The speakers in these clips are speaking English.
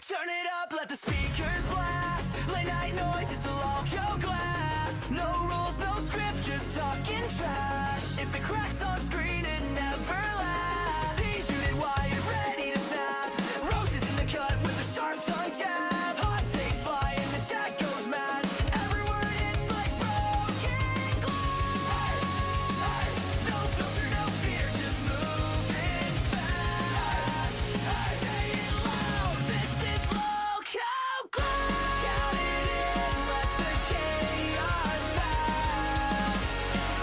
Turn it up, let the speakers blast. Late night noise, it's a local glass. No rules, no script, just talking trash. If it cracks on screen, it never lasts. Seasoned, wired, ready to snap. Roses in the cut with a sharp tongue jab. Hot takes fly and the chat goes mad. Every word, it's like broken glass. No filter, no fear, just moving fast. Say it loud, this is local glass. Count it in, let the chaos pass.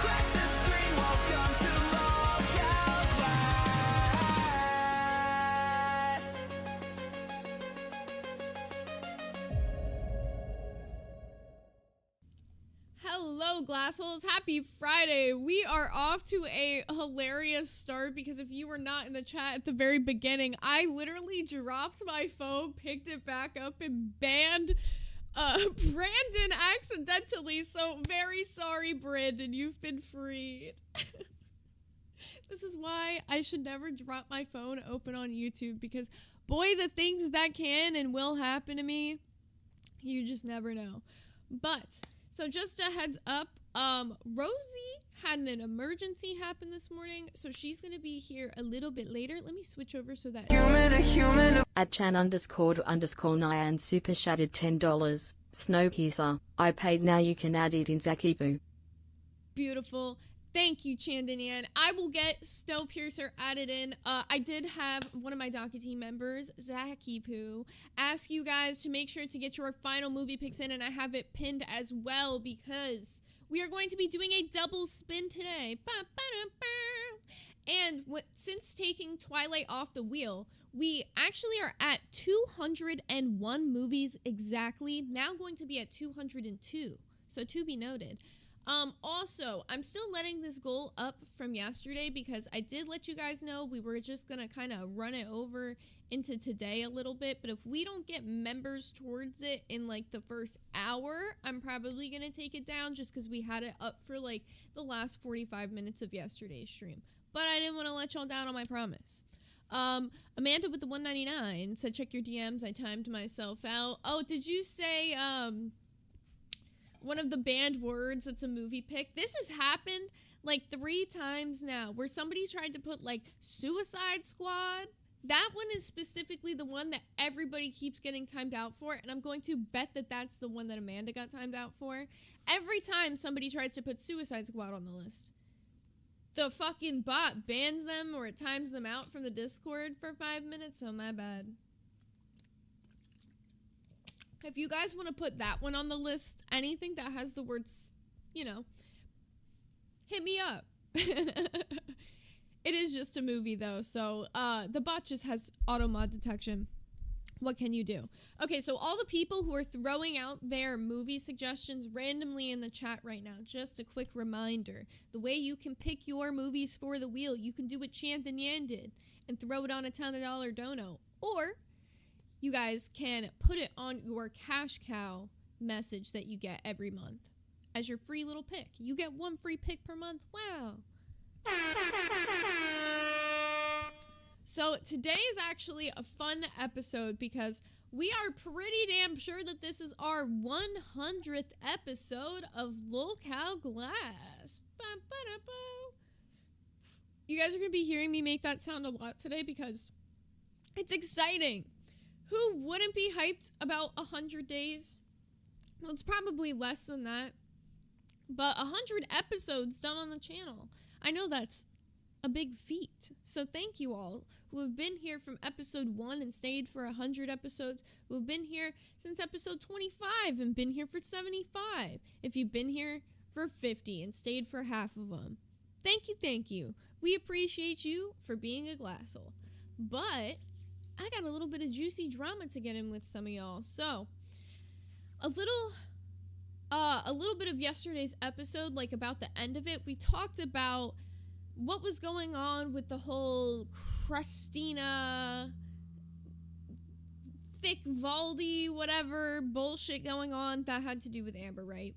Crack the screen, welcome to local glass. Hello, Glassholes. Happy Friday. We are off to a hilarious start because if you were not in the chat at the very beginning, I literally dropped my phone, picked it back up, and banned Brandon accidentally. So very sorry, Brandon. You've been freed. This is why I should never drop my phone open on YouTube because, boy, the things that can and will happen to me, you just never know. But, so just a heads up, Rosie had an emergency happen this morning, so she's going to be here a little bit later. Let me switch over so that... At Chan_Nyan super shattered $10. Snowpiercer. I paid, now you can add it in Zakibu. Beautiful. Thank you, Chandanian. I will get Snowpiercer added in. I did have one of my Docket team members, Zaki Poo, ask you guys to make sure to get your final movie picks in, and I have it pinned as well because we are going to be doing a double spin today. And since taking Twilight off the wheel, we actually are at 201 movies exactly. Now going to be at 202. So to be noted. Also, I'm still letting this goal up from yesterday because I did let you guys know we were just going to kind of run it over into today a little bit. But if we don't get members towards it in like the first hour, I'm probably going to take it down just because we had it up for like the last 45 minutes of yesterday's stream. But I didn't want to let y'all down on my promise. Amanda with the 199 said, check your DMs. I timed myself out. Oh, did you say, one of the banned words that's a movie pick? This has happened like 3 times now where somebody tried to put like Suicide Squad. That one is specifically the one that everybody keeps getting timed out for, and I'm going to bet that that's the one that Amanda got timed out for. Every time somebody tries to put Suicide Squad on the list, the fucking bot bans them or it times them out from the Discord for 5 minutes. Oh, my bad. If you guys want to put that one on the list, anything that has the words, you know, hit me up. It is just a movie, though, so the bot just has auto mod detection. What can you do? Okay, so all the people who are throwing out their movie suggestions randomly in the chat right now, just a quick reminder. The way you can pick your movies for the wheel, you can do what Chant and Yan did and throw it on a $10 dono. Or you guys can put it on your cash cow message that you get every month as your free little pick. You get 1 free pick per month. Wow. So today is actually a fun episode because we are pretty damn sure that this is our 100th episode of Local Glass. You guys are going to be hearing me make that sound a lot today because it's exciting. Who wouldn't be hyped about 100 days? Well, it's probably less than that. But 100 episodes done on the channel. I know that's a big feat. So thank you all who have been here from episode 1 and stayed for 100 episodes. Who have been here since episode 25 and been here for 75. If you've been here for 50 and stayed for half of them. Thank you, thank you. We appreciate you for being a glasshole. But I got a little bit of juicy drama to get in with some of y'all. So, a little bit of yesterday's episode, like about the end of it, we talked about what was going on with the whole Christina, thick Valdi, whatever bullshit going on that had to do with Amber, right?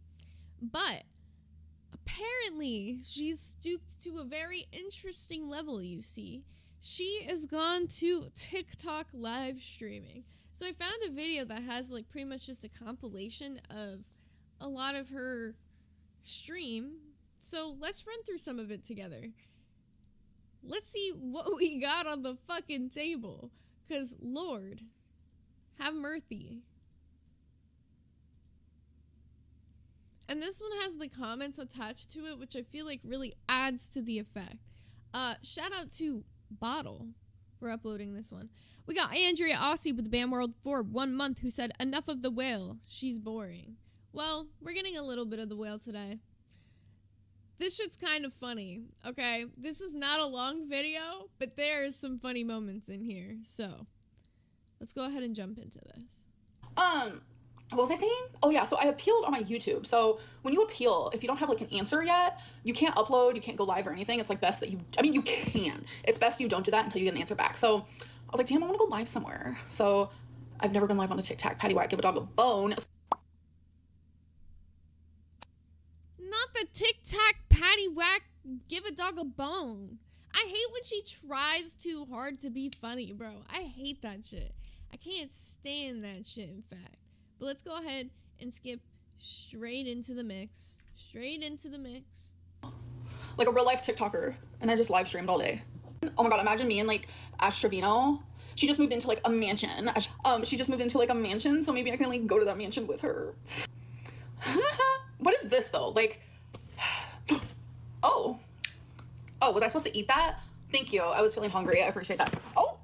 But apparently, she's stooped to a very interesting level, you see. She has gone to TikTok live streaming. So I found a video that has like pretty much just a compilation of a lot of her stream. So let's run through some of it together. Let's see what we got on the fucking table. Cause Lord, have mercy. And this one has the comments attached to it, which I feel like really adds to the effect. Shout out to Bottle for uploading this one. We got Andrea Aussie with the Bam World for 1 month who said, enough of the whale. She's boring. Well, we're getting a little bit of the whale today. This shit's kind of funny, okay? This is not a long video, but there is some funny moments in here. So, let's go ahead and jump into this. What was I saying? Oh yeah, so I appealed on my YouTube. So when you appeal, if you don't have like an answer yet, you can't upload, you can't go live or anything. It's like best that you can. It's best you don't do that until you get an answer back. So I was like, damn, I want to go live somewhere. So I've never been live on the TikTok. Patty Whack, give a dog a bone. Not the tic-tac patty whack, give a dog a bone. I hate when she tries too hard to be funny, bro. I hate that shit. I can't stand that shit, in fact. But let's go ahead and skip straight into the mix. Straight into the mix. Like a real life TikToker. And I just live streamed all day. Oh my god, imagine me and like Ash Trevino. She just moved into like a mansion. She just moved into like a mansion, so maybe I can like go to that mansion with her. What is this though? Like, oh, was I supposed to eat that? Thank you. I was feeling hungry. I appreciate that. Oh,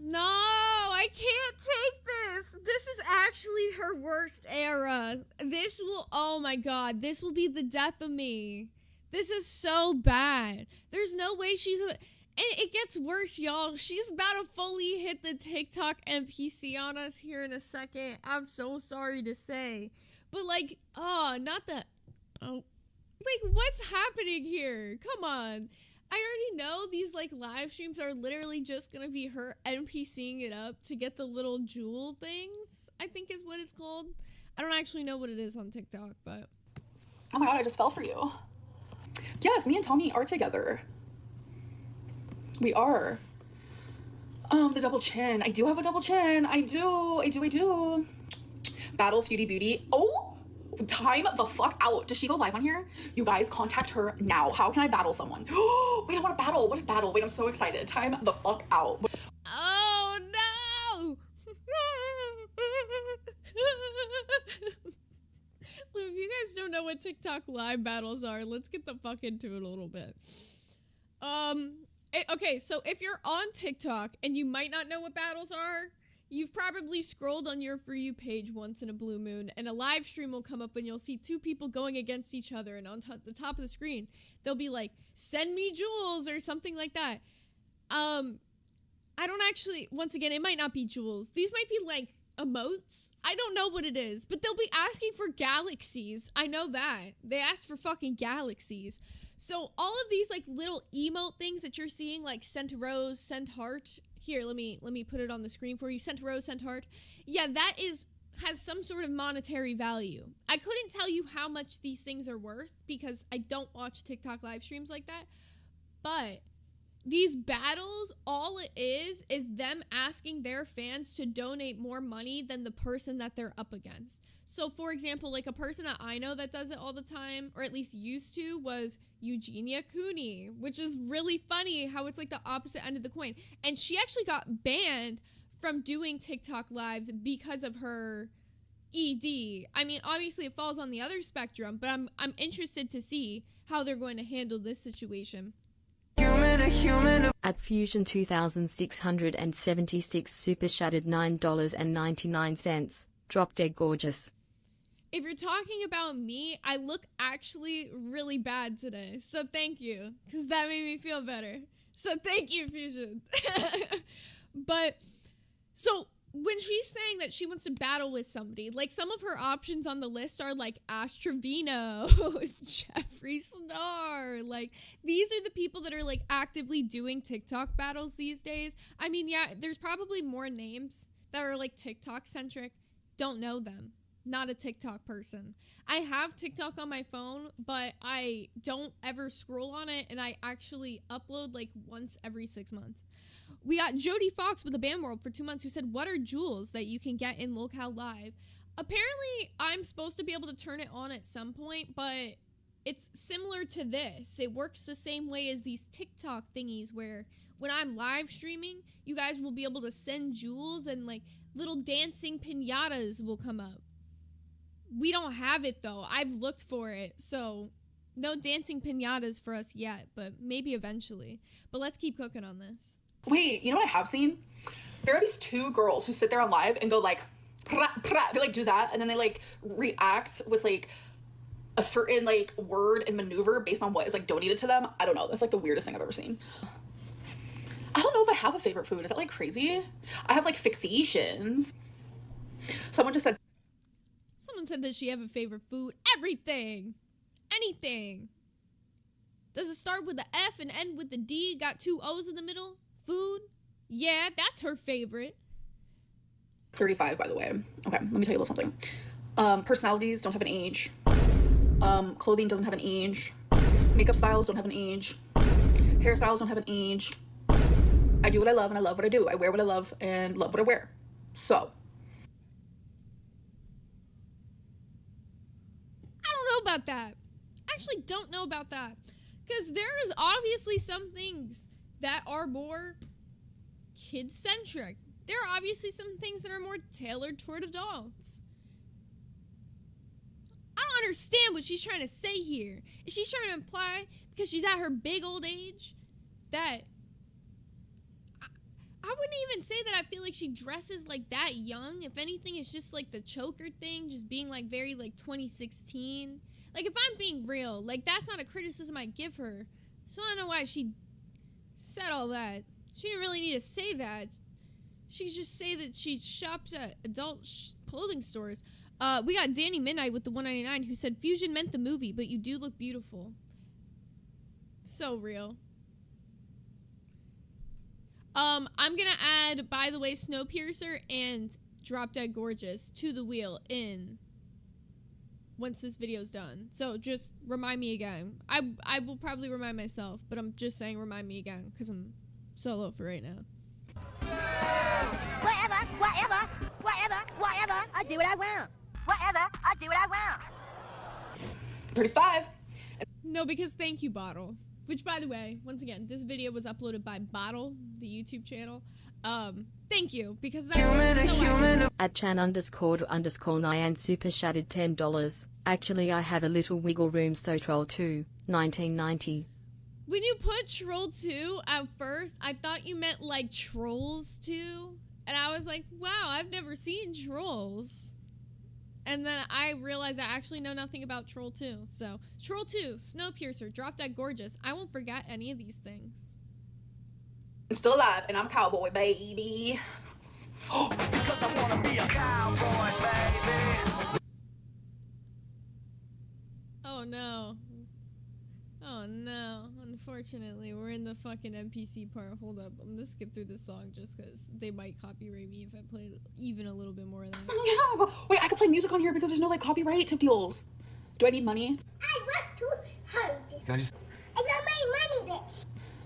no, I can't take this. This is actually her worst era. This will, oh my god, this will be the death of me. This is so bad. There's no way and it gets worse, y'all. She's about to fully hit the TikTok NPC on us here in a second. I'm so sorry to say. But like, like what's happening here? Come on. I already know these like live streams are literally just gonna be her NPCing it up to get the little jewel things, I think is what it's called. I don't actually know what it is on TikTok, but. oh my god, I just fell for you. Yes, me and Tommy are together. We are. The double chin. I do have a double chin. I do. Battle Feudy Beauty. Oh, time the fuck out. Does she go live on here? You guys contact her now. How can I battle someone? Wait, I want to battle. What is battle? Wait, I'm so excited. Time the fuck out. Oh no! If you guys don't know what TikTok live battles are, let's get the fuck into it a little bit. Okay, so if you're on TikTok and you might not know what battles are, you've probably scrolled on your For You page once in a blue moon, and a live stream will come up and you'll see two people going against each other, and on the top of the screen, they'll be like, send me jewels, or something like that. I don't actually, once again, it might not be jewels. These might be like emotes. I don't know what it is, but they'll be asking for galaxies. I know that. They ask for fucking galaxies. So all of these like little emote things that you're seeing, like sent rose, sent heart. Here, let me put it on the screen for you. Sent rose, sent heart. Yeah, that has some sort of monetary value. I couldn't tell you how much these things are worth because I don't watch TikTok live streams like that. But these battles, all it is them asking their fans to donate more money than the person that they're up against. So, for example, like a person that I know that does it all the time, or at least used to, was Eugenia Cooney, which is really funny how it's like the opposite end of the coin. And she actually got banned from doing TikTok lives because of her ED. I mean, obviously it falls on the other spectrum, but I'm interested to see how they're going to handle this situation. At Fusion 2676 super shattered $9.99. Drop dead gorgeous. If you're talking about me, I look actually really bad today. So thank you, because that made me feel better. So thank you, Fusion. But, so when she's saying that she wants to battle with somebody, like some of her options on the list are like Ash Trevino, Jeffree Star. Like these are the people that are like actively doing TikTok battles these days. I mean, yeah, there's probably more names that are like TikTok centric. Don't know them. Not a TikTok person. I have TikTok on my phone, but I don't ever scroll on it, and I actually upload like once every 6 months. We got Jodie Fox with the Band World for 2 months who said, what are jewels that you can get in Locale Live? Apparently, I'm supposed to be able to turn it on at some point, but it's similar to this. It works the same way as these TikTok thingies where when I'm live streaming, you guys will be able to send jewels and like little dancing piñatas will come up. We don't have it though. I've looked for it. So no dancing piñatas for us yet, but maybe eventually. But let's keep cooking on this. Wait, you know what I have seen? There are these two girls who sit there on live and go like, pra, pra. They like do that and then they like react with like a certain like word and maneuver based on what is like donated to them. I don't know. That's like the weirdest thing I've ever seen. I don't know if I have a favorite food. Is that like crazy? I have like fixations. Someone said that she have a favorite food. Everything. Anything. Does it start with the F and end with the D? Got 2 O's in the middle? Food? Yeah, that's her favorite. 35, by the way. Okay, let me tell you a little something. Personalities don't have an age. Clothing doesn't have an age. Makeup styles don't have an age. Hairstyles don't have an age. I do what I love and I love what I do. I wear what I love and love what I wear. So. I don't know about that. I actually don't know about that. Because there is obviously some things that are more kid-centric. There are obviously some things that are more tailored toward adults. I don't understand what she's trying to say here. Is she trying to imply, because she's at her big old age, that... I wouldn't even say that I feel like she dresses like that young. If anything, it's just like the choker thing, just being like very like 2016. Like if I'm being real, like that's not a criticism I give her. So I don't know why she said all that. She didn't really need to say that. She could just say that she shops at adult clothing stores. We got Danny Midnight with the 199 who said, Fusion meant the movie, but you do look beautiful. So real. I'm gonna add, by the way, Snowpiercer and Drop Dead Gorgeous to the wheel once this video's done. So just remind me again. I will probably remind myself, but I'm just saying remind me again because I'm solo for right now. Whatever, I do what I want. Whatever, I do what I want. 35. No, because thank you, Bottle. Which, by the way, once again, this video was uploaded by Bottle, the YouTube channel. Thank you, because that's At Chan__Nyan super shattered $10. Actually, I have a little wiggle room, so Troll 2, 1990. When you put Troll 2 at first, I thought you meant like Trolls 2. And I was like, wow, I've never seen Trolls. And then I realized I actually know nothing about Troll 2. So, Troll 2, Snowpiercer, Drop Dead Gorgeous. I won't forget any of these things. I'm still alive, and I'm cowboy, baby. Because I wanna be a cowboy, baby. Oh no. Oh no. Unfortunately, we're in the fucking NPC part. Hold up. I'm gonna skip through this song just because they might copyright me if I play even a little bit more of that. Yeah. Wait, I could play music on here because there's no like copyright tip deals. Do I need money? I work too hard. Can I just... I got my money, bitch.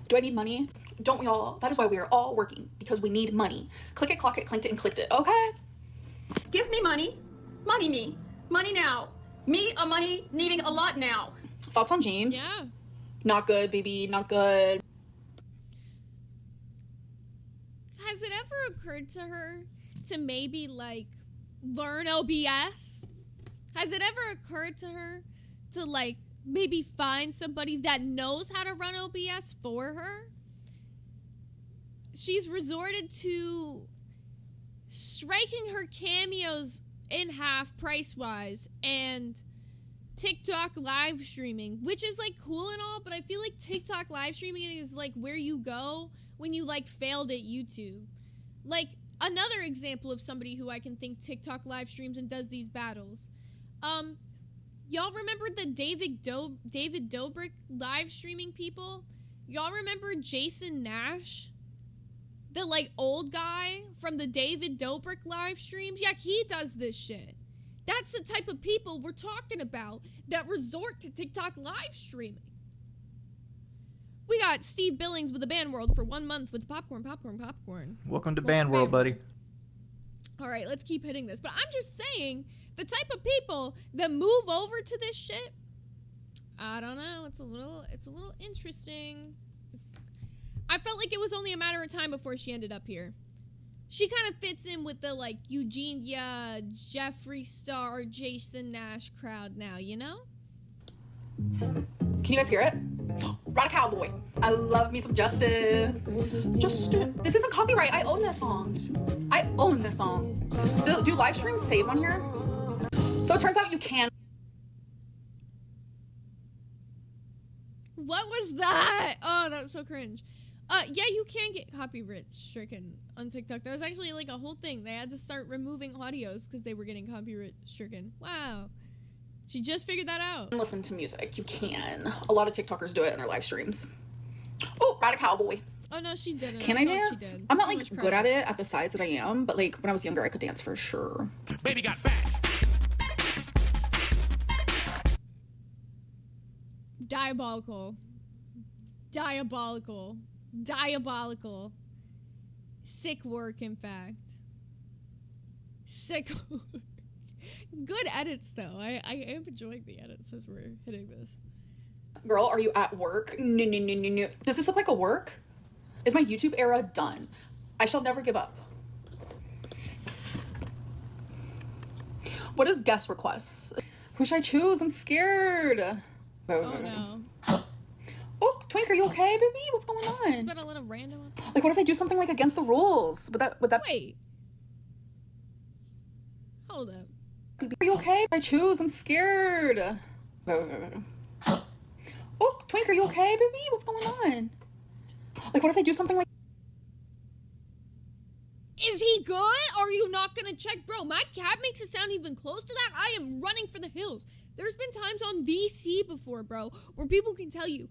Do I need money? Don't we all? That is why we are all working, because we need money. Click it, clock it, clinked it, and clicked it. Okay? Give me money. Money me. Money now. Me a money needing a lot now. Thoughts on James? Yeah. Not good, baby. Not good. Has it ever occurred to her to maybe, like, learn OBS? Has it ever occurred to her to, like, maybe find somebody that knows how to run OBS for her? She's resorted to striking her cameos in half price-wise and TikTok live streaming, which is like cool and all, but I feel like TikTok live streaming is like where you go when you like failed at YouTube. Like another example of somebody who I can think TikTok live streams and does these battles. Y'all remember the David Dobrik live streaming people? Y'all remember Jason Nash? The like old guy from the David Dobrik live streams? Yeah, he does this shit. That's the type of people we're talking about that resort to TikTok live streaming. We got Steve Billings with the Band World for 1 month with popcorn. Welcome to Band World, buddy. All right, let's keep hitting this. But I'm just saying, the type of people that move over to this shit, I don't know. It's a little interesting. I felt like it was only a matter of time before she ended up here. She kind of fits in with the, like, Eugenia, Jeffree Star, Jason Nash crowd now, you know? Can you guys hear it? Ride a Cowboy. I love me some Justice. Justice. This isn't copyright. I own this song. I own this song. Do live streams save on here? So it turns out you can. What was that? Oh, that was so cringe. Yeah, you can get copyright stricken on TikTok. That was actually like a whole thing. They had to start removing audios because they were getting copyright stricken. Wow. She just figured that out. Listen to music. You can. A lot of TikTokers do it in their live streams. Oh, Ride a Cowboy. Oh, no, she didn't. Can I thought dance? She did. I'm not Too like much good credit. at it at the size that I am, but like when I was younger, I could dance for sure. Baby got back. Diabolical. Diabolical. Diabolical. Sick work, in fact. Sick work. Good edits, though. I am enjoying the edits as we're hitting this. Girl, are you at work? No. Does this look like a work? Is my YouTube era done? I shall never give up. What is guest requests? Who should I choose? I'm scared. Oh, no. Oh, Twink, are you okay, baby? What's going She's on? been a little random up there. Like, what if they do something like against the rules? Would that Wait. Hold up. Are you okay? I choose. I'm scared. Oh, Twink, are you okay, baby? What's going on? Like, what if they do something like... Is he good? Are you not gonna check? Bro, my cat makes it sound even close to that. I am running for the hills. There's been times on VC before, bro, where people can tell you,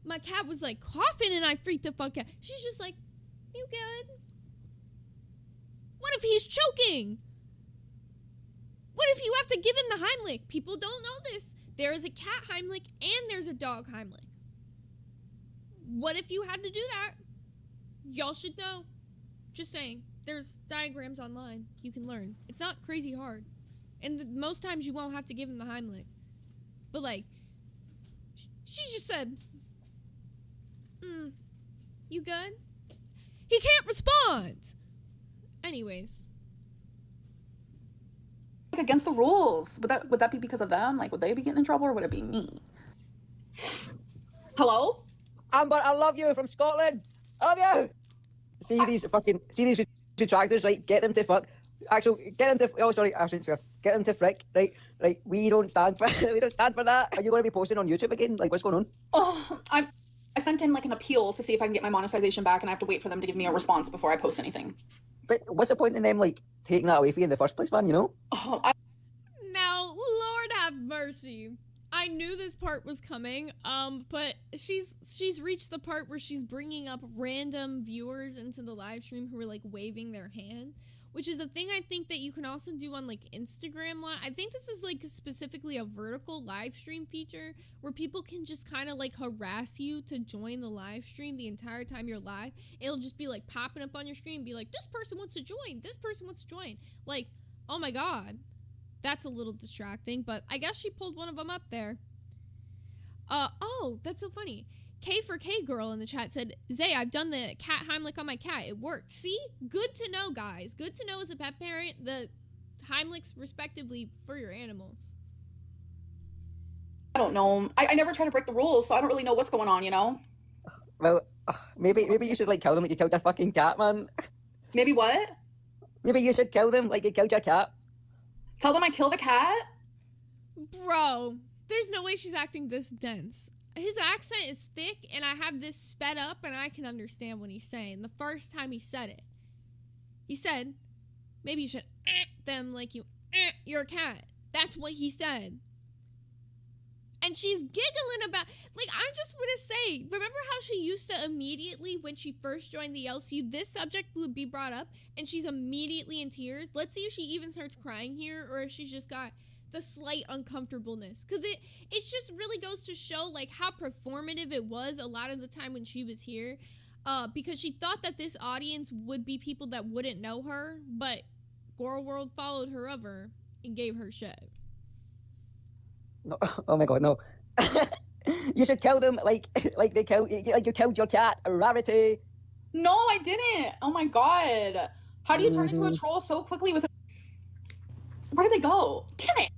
my cat was like coughing and I freaked the fuck out. She's just like, you good? What if he's choking? What if you have to give him the Heimlich? People don't know this. There is a cat Heimlich and there's a dog Heimlich. What if you had to do that? Y'all should know. Just saying. There's diagrams online. You can learn. It's not crazy hard. And most times you won't have to give him the Heimlich. But like, she just said, you good? He can't respond. Anyways. against the rules? Would that be because of them? Like, would they be getting in trouble, or would it be me? Hello? Amber, I love you from Scotland. I love you. See these retractors, right? Get them to fuck. Actually, get them to. Oh, sorry, I shouldn't swear. Get them to frick, right? Right. We don't stand for. We don't stand for that. Are you going to be posting on YouTube again? Like, what's going on? Oh, I sent in like an appeal to see if I can get my monetization back, and I have to wait for them to give me a response before I post anything. But what's the point in them like taking that away from you in the first place, man? You know? Oh, Now, Lord have mercy. I knew this part was coming, but she's reached the part where she's bringing up random viewers into the live stream who are like waving their hand, which is a thing I think that you can also do on like Instagram Live. I think this is like specifically a vertical live stream feature where people can just kind of like harass you to join the live stream the entire time you're live. It'll just be like popping up on your screen, be like, this person wants to join, this person wants to join. Like, oh my God. That's a little distracting, but I guess she pulled one of them up there. Oh, that's so funny. K4K girl in the chat said, Zay, I've done the cat Heimlich on my cat. It worked. See? Good to know, guys. Good to know as a pet parent, the Heimlichs respectively for your animals. I don't know. I never try to break the rules, so I don't really know what's going on, you know? Well, maybe you should like kill them like you killed your fucking cat, man. Maybe what? Maybe you should kill them like you killed your cat. Tell them I killed a cat? Bro, there's no way she's acting this dense. His accent is thick, and I have this sped up, and I can understand what he's saying. The first time he said it, he said, maybe you should them like you're a cat. That's what he said. And she's giggling about, like, I just want to say, remember how she used to immediately, when she first joined the LCU, this subject would be brought up, and she's immediately in tears? Let's see if she even starts crying here, or if she's just got the slight uncomfortableness, because it just really goes to show like how performative it was a lot of the time when she was here, because she thought that this audience would be people that wouldn't know her, but gorlworld followed her over and gave her shit. No, oh my god, no. You should kill them like they killed, like you killed your cat, Rarity. No, I didn't. Oh my god. How do you turn into a troll so quickly with a... Where did they go? Damn it.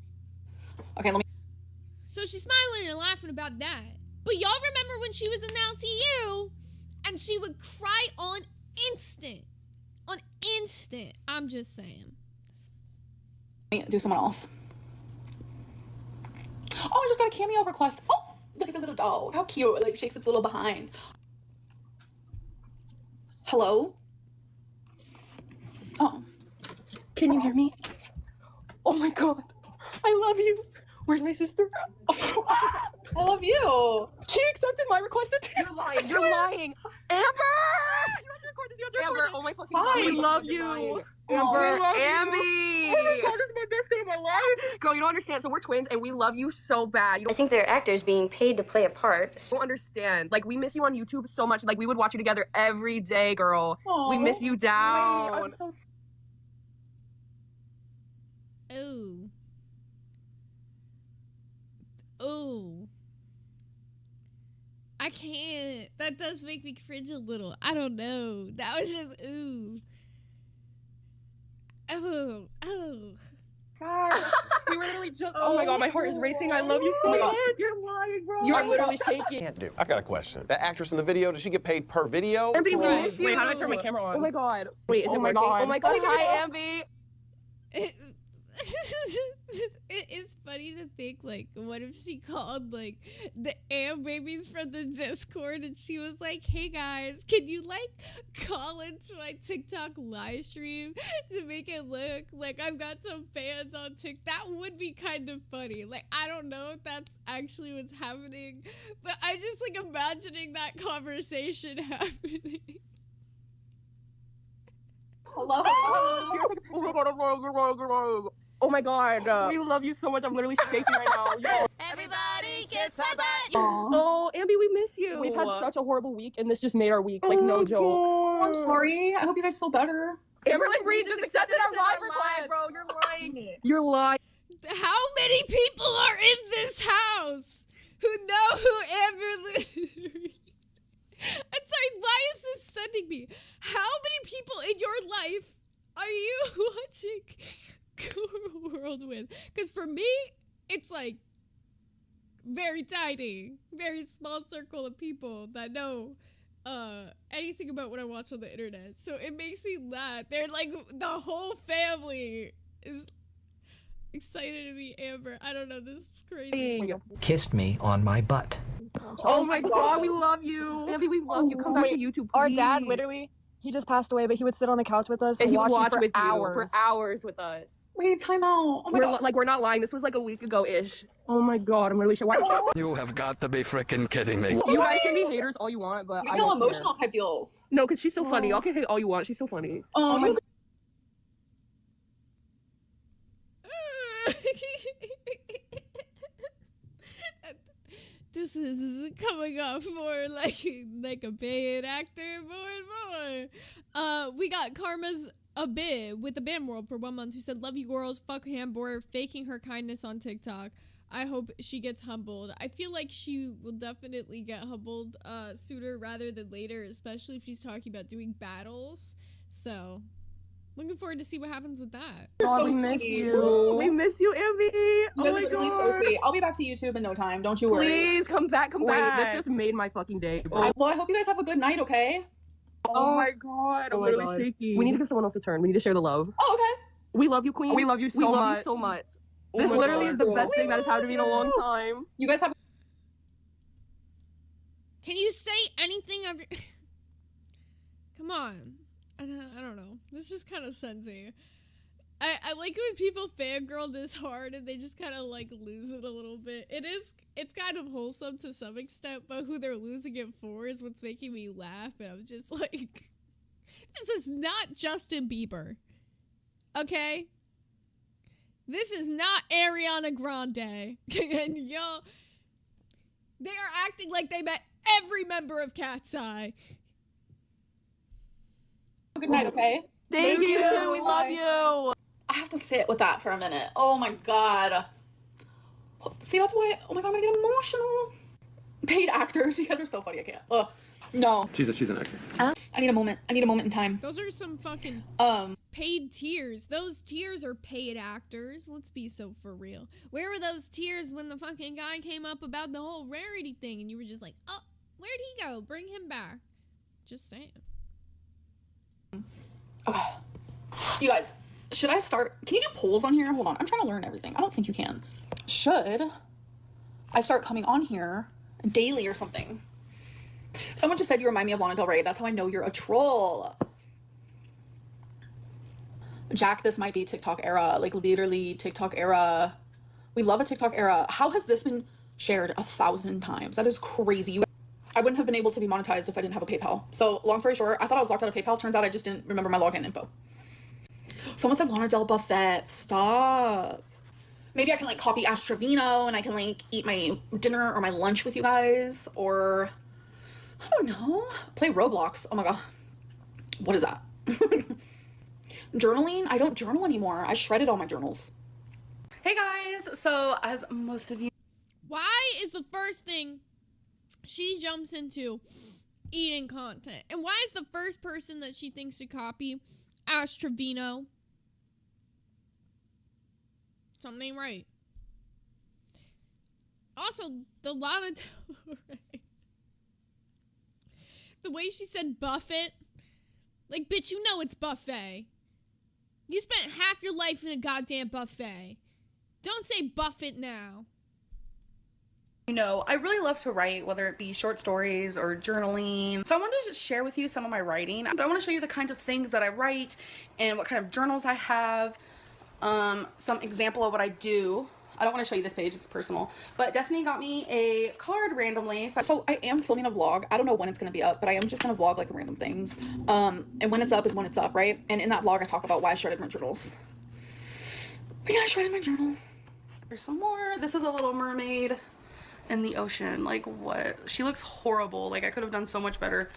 Okay, let me... So she's smiling and laughing about that. But y'all remember when she was in the LCU and she would cry on instant. On instant. I'm just saying. Let me do someone else. Oh, I just got a cameo request. Oh, look at the little dog. How cute. It like shakes its little behind. Hello? Oh. Can you hear me? Oh my god. I love you. Where's my sister? I love you. She accepted my request. You're lying. You're lying. Amber! You have to record this. You have to record this. Oh my fucking god. Hi. We love you. Amber, Amby! Oh my god, this is my best day of my life. Girl, you don't understand. So we're twins and we love you so bad. You I think they're actors being paid to play a part. don't understand. Like, we miss you on YouTube so much. Like, we would watch you together every day, girl. Aww. We miss you down. Wait, I'm so Ooh. Ooh. I can't. That does make me cringe a little. I don't know. That was just ooh. Oh. Oh. God. We were literally just. Oh my god, my heart is racing. I love you so Oh my much. God. You're lying, bro. You're I'm literally so- shaking. can't do. I got a question. That actress in the video, does she get paid per video? Amby, we Right. miss you. Wait, how do I turn my camera on? Oh my god. Wait, is Oh it my working? God. Oh my god. Oh my God. Hi, Amby. It is funny to think, like, what if she called, like, the Am babies from the Discord and she was like, hey guys, can you, like, call into my TikTok live stream to make it look like I've got some fans on TikTok? That would be kind of funny. Like, I don't know if that's actually what's happening, but I just, like, imagining that conversation happening. Hello. Oh my god. We love you so much. I'm literally shaking right now. Yo. Everybody gets her butt. Aw. Oh, Amby, we miss you. We've had such a horrible week, and this just made our week. Like, no joke. Oh, I'm sorry. I hope you guys feel better. Amber and Bree just accepted our live request, bro. You're lying. You're lying. How many people are in this house who know who Amber Liz? I'm sorry, why is this sending me? How many people in your life are you watching gorlworld with? Because for me, it's like very tiny, very small circle of people that know anything about what I watch on the internet. So it makes me laugh. They're like, the whole family is excited to meet Amber. I don't know, this is crazy. Kissed me on my butt. Oh my god, we love you. Amby, we love you. Come back to YouTube, please. Our dad, literally, he just passed away, but he would sit on the couch with us and he would watch watch for with hours. you for hours with us. Wait, time out. Oh my god. We're not lying. This was like a week ago-ish. Oh my god, I'm really sure. Why? You have got to be freaking kidding me. You guys can be haters all you want, but You I know, don't emotional type deals. No, because she's so funny. Y'all can hate all you want. She's so funny. Oh my This is coming off more like a paid actor more and more. We got Karma's a bit with the Band World for 1 month who said, love you girls, fuck Hambor, faking her kindness on TikTok. I hope she gets humbled. I feel like she will definitely get humbled sooner rather than later, especially if she's talking about doing battles. So looking forward to see what happens with that. You're so we miss sweet. you. We miss you, Amby. You Oh guys my are literally god. so sweet. I'll be back to YouTube in no time. Don't you worry. Please come back, come back. This just made my fucking day, bro. Well, I hope you guys have a good night, okay? Oh my god, I'm literally shaking. We need to give someone else a turn. We need to share the love. Oh, okay. We love you, Queen. We love you so much. You so much. This my literally God. is the best thing that has happened to me in a long time. You guys have... Can you say anything of your... Come on. I don't know. This just kind of sends me. I like it when people fangirl this hard and they just kind of like lose it a little bit. It's kind of wholesome to some extent, but who they're losing it for is what's making me laugh. And I'm just like, this is not Justin Bieber. Okay? This is not Ariana Grande. And yo, they are acting like they met every member of Cat's Eye. Good night, okay? Thank you. We love you. I have to sit with that for a minute. Oh my god. See, that's why. Oh my god, I'm gonna get emotional. Paid actors. You guys are so funny. I can't. No. She's an actress. I need a moment. I need a moment in time. Those are some fucking paid tears. Those tears are paid actors. Let's be so for real. Where were those tears when the fucking guy came up about the whole Rarity thing and you were just like, oh, where'd he go? Bring him back. Just saying. Okay. You guys, should I start? Can you do polls on here? Hold on. I'm trying to learn everything. I don't think you can. Should I start coming on here daily or something? Someone just said you remind me of Lana Del Rey. That's how I know you're a troll. Jack, this might be TikTok era. Like, literally TikTok era. We love a TikTok era. How has this been shared 1,000 times? That is crazy. I wouldn't have been able to be monetized if I didn't have a PayPal. So, long story short, I thought I was locked out of PayPal. Turns out I just didn't remember my login info. Someone said Lana Del Buffet. Stop. Maybe I can, like, copy Ash Trevino and I can, like, eat my dinner or my lunch with you guys. Or, I don't know, play Roblox. Oh my god. What is that? Journaling? I don't journal anymore. I shredded all my journals. Hey guys, so as most of you... Why is the first thing she jumps into eating content? And why is the first person that she thinks to copy Ash Trevino? Something ain't right. Also, the Lana Del Rey. The way she said buffet. Like, bitch, you know it's buffet. You spent half your life in a goddamn buffet. Don't say buffet now. You know, I really love to write, whether it be short stories or journaling. So I wanted to just share with you some of my writing. But I want to show you the kinds of things that I write and what kind of journals I have. Some example of what I do. I don't want to show you this page, it's personal. But Destiny got me a card randomly. So I am filming a vlog. I don't know when it's going to be up, but I am just going to vlog like random things. And when it's up is when it's up, right? And in that vlog I talk about why I shredded my journals. But yeah, I shredded my journals. There's some more. This is a little mermaid in the ocean. Like, what? She looks horrible. Like, I could have done so much better.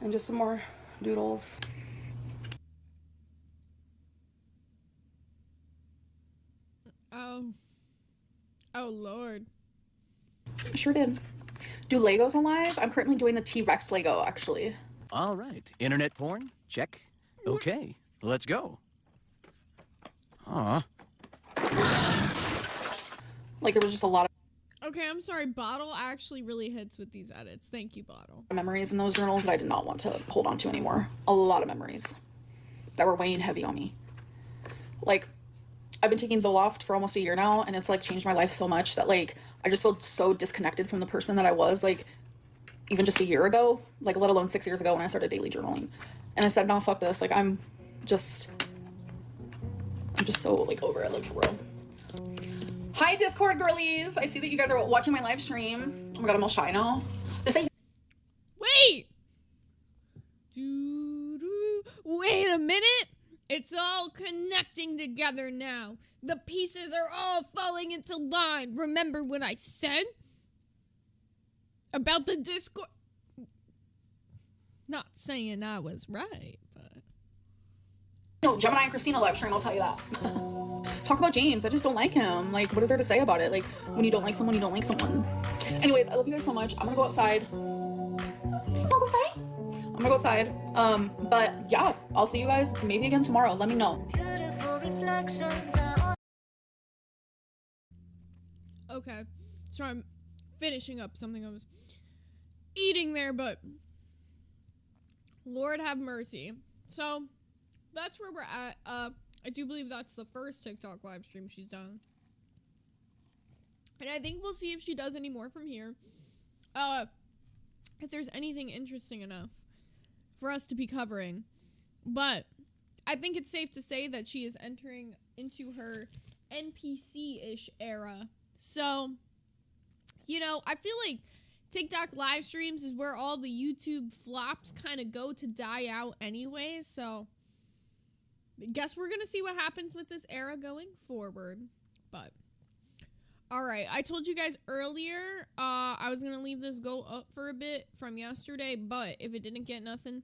And just some more doodles. Oh, Lord. I sure did. Do Legos alive? I'm currently doing the T-Rex Lego, actually. All right. Internet porn? Check. Okay. Let's go. Aw. Like, there was just a lot of Okay, I'm sorry. Bottle actually really hits with these edits. Thank you, Bottle. memories in those journals that I did not want to hold on to anymore. A lot of memories that were weighing heavy on me. Like, I've been taking Zoloft for almost a year now, and it's, like, changed my life so much that, like, I just feel so disconnected from the person that I was, like, even just a year ago, like, let alone 6 years ago when I started daily journaling. And I said, nah, fuck this. Like, I'm just so, like, over it, like, for real. Hi, Discord girlies. I see that you guys are watching my live stream. Oh my god, I'm all shy now. This ain't... Wait! Wait a minute! It's all connecting together now. The pieces are all falling into line. Remember what I said? About the Discord? Not saying I was right, but... No, Gemini and Christina live stream, I'll tell you that. Talk about James. I just don't like him. Like, what is there to say about it? Like, when you don't like someone, you don't like someone. Anyways, I love you guys so much. I'm gonna go outside. I'm gonna go outside. But yeah, I'll see you guys maybe again tomorrow. Let me know. Okay, so I'm finishing up something I was eating there, but Lord have mercy. So that's where we're at. I do believe that's the first TikTok live stream she's done. And I think we'll see if she does any more from here. If there's anything interesting enough for us to be covering. But I think it's safe to say that she is entering into her NPC-ish era. So, you know, I feel like TikTok live streams is where all the YouTube flops kind of go to die out anyway. So, guess we're gonna see what happens with this era going forward. But all right, I told you guys earlier I was gonna leave this go up for a bit from yesterday, but if it didn't get nothing,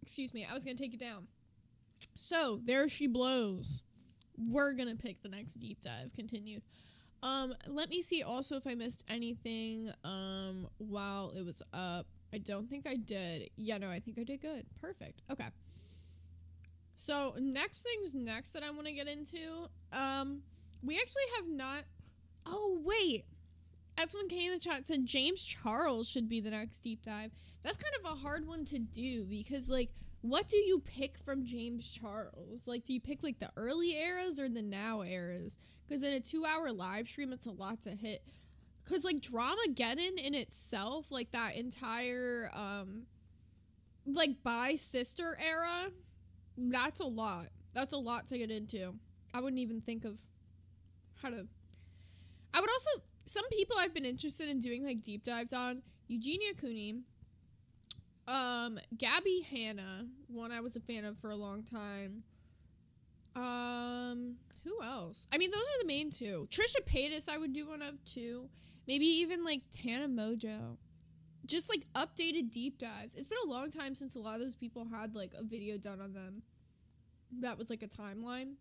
excuse me, I was gonna take it down. So there she blows. We're gonna pick the next deep dive. Continued. Let me see also if I missed anything while it was up. I don't think I did. Yeah, no, I think I did good. Perfect. Okay. So next things next that I want to get into, we actually have not. Oh wait, as someone came in the chat said James Charles should be the next deep dive. That's kind of a hard one to do because like, what do you pick from James Charles? Like, do you pick like the early eras or the now eras? Because in a 2-hour live stream, it's a lot to hit. Because like Dramageddon in itself, like that entire like By Sister era, that's a lot. That's a lot to get into. I wouldn't even think of how to. I would also, some people I've been interested in doing like deep dives on, Eugenia Cooney, Gabby Hanna, one I was a fan of for a long time. Who else? I mean, those are the main two. Trisha Paytas I would do one of too. Maybe even like Tana Mojo. Just like updated deep dives. It's been a long time since a lot of those people had like a video done on them that was like a timeline.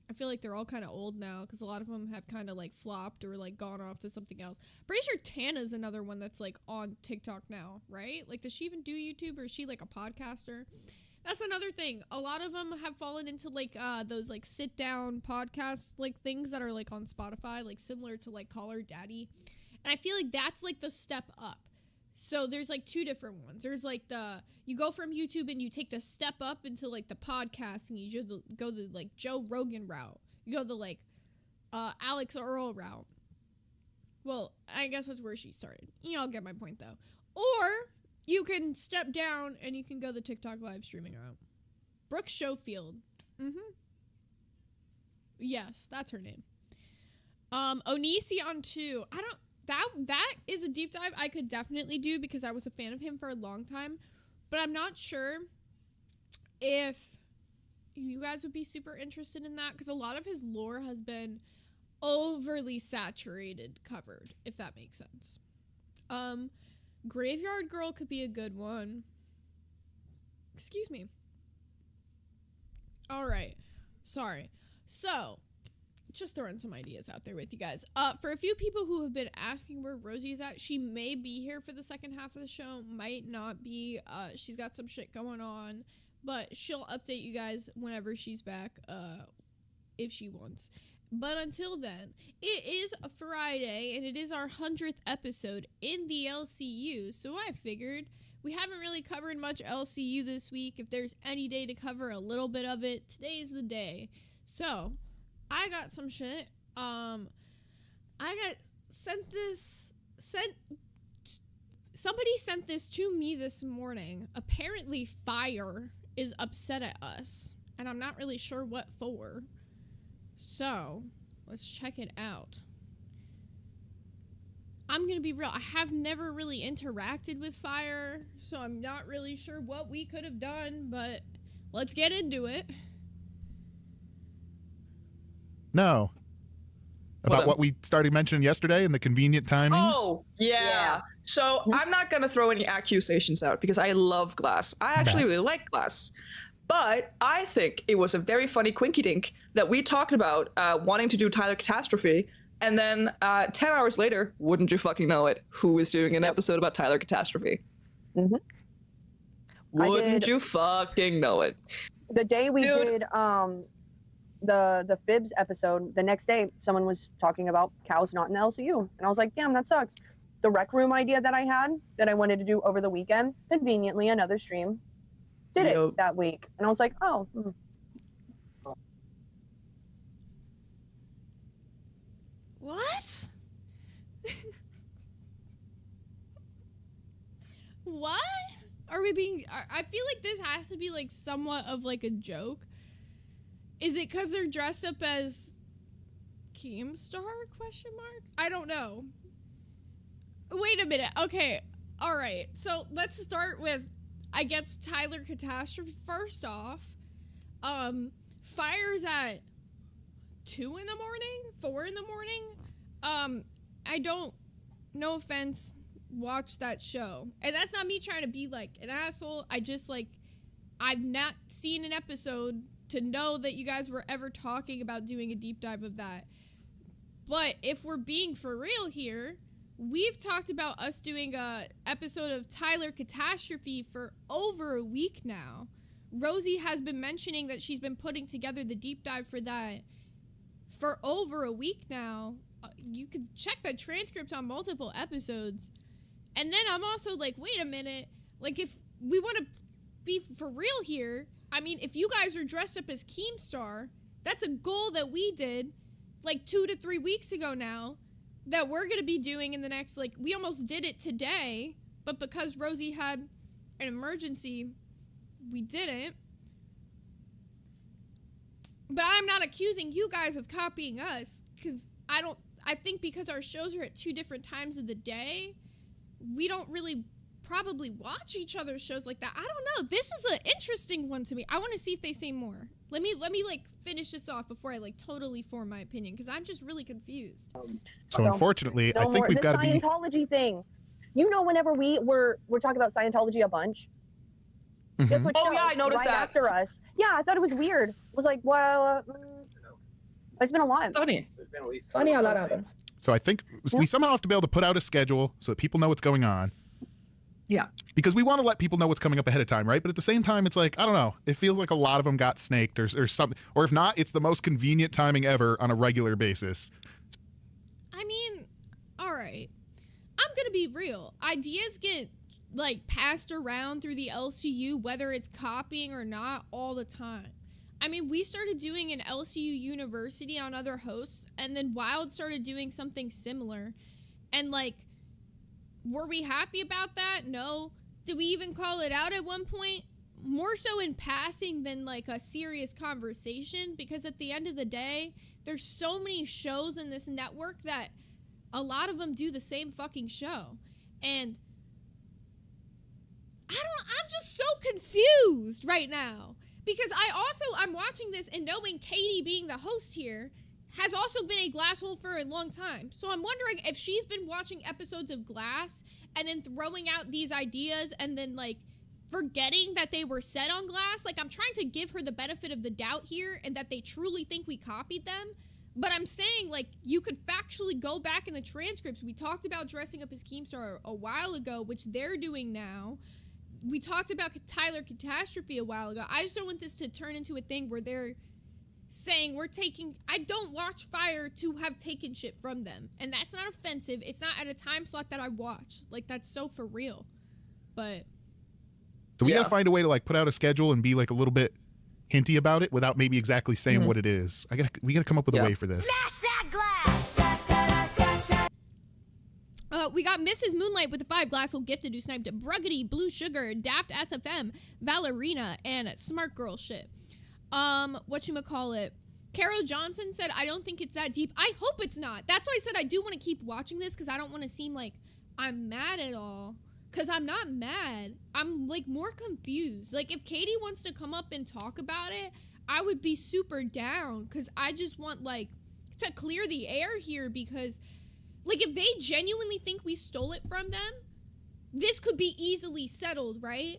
I feel like they're all kind of old now because a lot of them have kind of like flopped or like gone off to something else. Pretty sure Tana's another one that's like on TikTok now, right? Like, does she even do YouTube or is she like a podcaster? That's another thing. A lot of them have fallen into like those like sit down podcasts, like things that are like on Spotify, like similar to like Call Her Daddy. And I feel like that's like the step up. So there's like two different ones. There's like you go from YouTube and you take the step up into like the podcast and you go the like Joe Rogan route. You go the like Alex Earl route. Well, I guess that's where she started. You all get my point though. Or you can step down and you can go the TikTok live streaming route. Brooke Schofield. Yes, that's her name. Onisi on 2. That is a deep dive I could definitely do because I was a fan of him for a long time. But I'm not sure if you guys would be super interested in that because a lot of his lore has been overly saturated, covered, if that makes sense. Graveyard Girl could be a good one. Excuse me. All right. Sorry. So, just throwing some ideas out there with you guys. For a few people who have been asking where Rosie is at, she may be here for the second half of the show, might not be. She's got some shit going on, but she'll update you guys whenever she's back, if she wants. But until then, it is a Friday, and it is our 100th episode in the LCU, so I figured we haven't really covered much LCU this week. If there's any day to cover a little bit of it, today's the day. So, I got some shit. Somebody sent this to me this morning. Apparently Fire is upset at us, and I'm not really sure what for. So, let's check it out. I'm gonna be real, I have never really interacted with Fire, so I'm not really sure what we could have done, but let's get into it. No. About what we started mentioning yesterday and the convenient timing? Oh, yeah. So I'm not going to throw any accusations out because I love Glass. I actually really like Glass. But I think it was a very funny quinky dink that we talked about wanting to do Tyler Catastrophe. And then 10 hours later, wouldn't you fucking know it, who was doing an episode about Tyler Catastrophe? Wouldn't you fucking know it? The day we did the Fibs episode, the next day someone was talking about cows not in the LCU, and I was like, damn, that sucks. The rec room idea that I had that I wanted to do over the weekend, conveniently another stream did it that week, and I was like, oh. What? What? Are we being... I feel like this has to be like somewhat of like a joke. Is it because they're dressed up as Keemstar? Question mark? I don't know. Wait a minute. Okay. All right. So let's start with, I guess, Tyler Catastrophe. First off, Fire's at 2 in the morning, 4 in the morning. I don't, no offense, watch that show. And that's not me trying to be like an asshole. I just like, I've not seen an episode to know that you guys were ever talking about doing a deep dive of that. But if we're being for real here, we've talked about us doing a episode of Tyler Catastrophe for over a week now. Rosie has been mentioning that she's been putting together the deep dive for that for over a week now. You could check the transcripts on multiple episodes. And then I'm also like, wait a minute. Like, if we want to be for real here, I mean, if you guys are dressed up as Keemstar, that's a goal that we did like 2 to 3 weeks ago now that we're going to be doing in the next, like, we almost did it today, but because Rosie had an emergency, we didn't. But I'm not accusing you guys of copying us, because I think because our shows are at 2 different times of the day, we don't really probably watch each other's shows like that. I don't know. This is an interesting one to me. I want to see if they say more. Let me like finish this off before I like totally form my opinion, because I'm just really confused. So unfortunately, I think we've got to be the Scientology thing. You know, whenever we're talking about Scientology a bunch. Guess what show? Yeah, I noticed right that. After us. Yeah, I thought it was weird. I was like, well, it's been a while. Funny how that happened. So I think we somehow have to be able to put out a schedule so that people know what's going on. Yeah. Because we want to let people know what's coming up ahead of time, right? But at the same time, it's like, I don't know. It feels like a lot of them got snaked or something. Or if not, it's the most convenient timing ever on a regular basis. I mean, all right. I'm going to be real. Ideas get, like, passed around through the LCU, whether it's copying or not, all the time. I mean, we started doing an LCU University on other hosts, and then Wild started doing something similar. And, like, were we happy about that? No. Did we even call it out at one point? More so in passing than like a serious conversation, because at the end of the day, there's so many shows in this network that a lot of them do the same fucking show. And I'm just so confused right now, because I'm watching this and knowing Katie being the host here has also been a Glasshole for a long time. So I'm wondering if she's been watching episodes of Glass and then throwing out these ideas and then, like, forgetting that they were said on Glass. Like, I'm trying to give her the benefit of the doubt here and that they truly think we copied them. But I'm saying, like, you could factually go back in the transcripts. We talked about dressing up as Keemstar a while ago, which they're doing now. We talked about Tyler Catastrophe a while ago. I just don't want this to turn into a thing where they're saying I don't watch Fire to have taken shit from them. And that's not offensive. It's not at a time slot that I watch. Like, that's so for real. But so we got to find a way to like put out a schedule and be like a little bit hinty about it without maybe exactly saying what it is. We got to come up with a way for this. Smash that glass! We got Mrs. Moonlight with the 5 Glasshole gifted, who sniped Bruggedy, Blue Sugar, Daft SFM, Valerina, and Smart Girl shit. Whatchamacallit. Carol Johnson said, I don't think it's that deep. I hope it's not. That's why I said I do want to keep watching this, because I don't want to seem like I'm mad at all. Because I'm not mad. I'm, like, more confused. Like, if Katie wants to come up and talk about it, I would be super down. Because I just want, like, to clear the air here, because, like, if they genuinely think we stole it from them, this could be easily settled, right?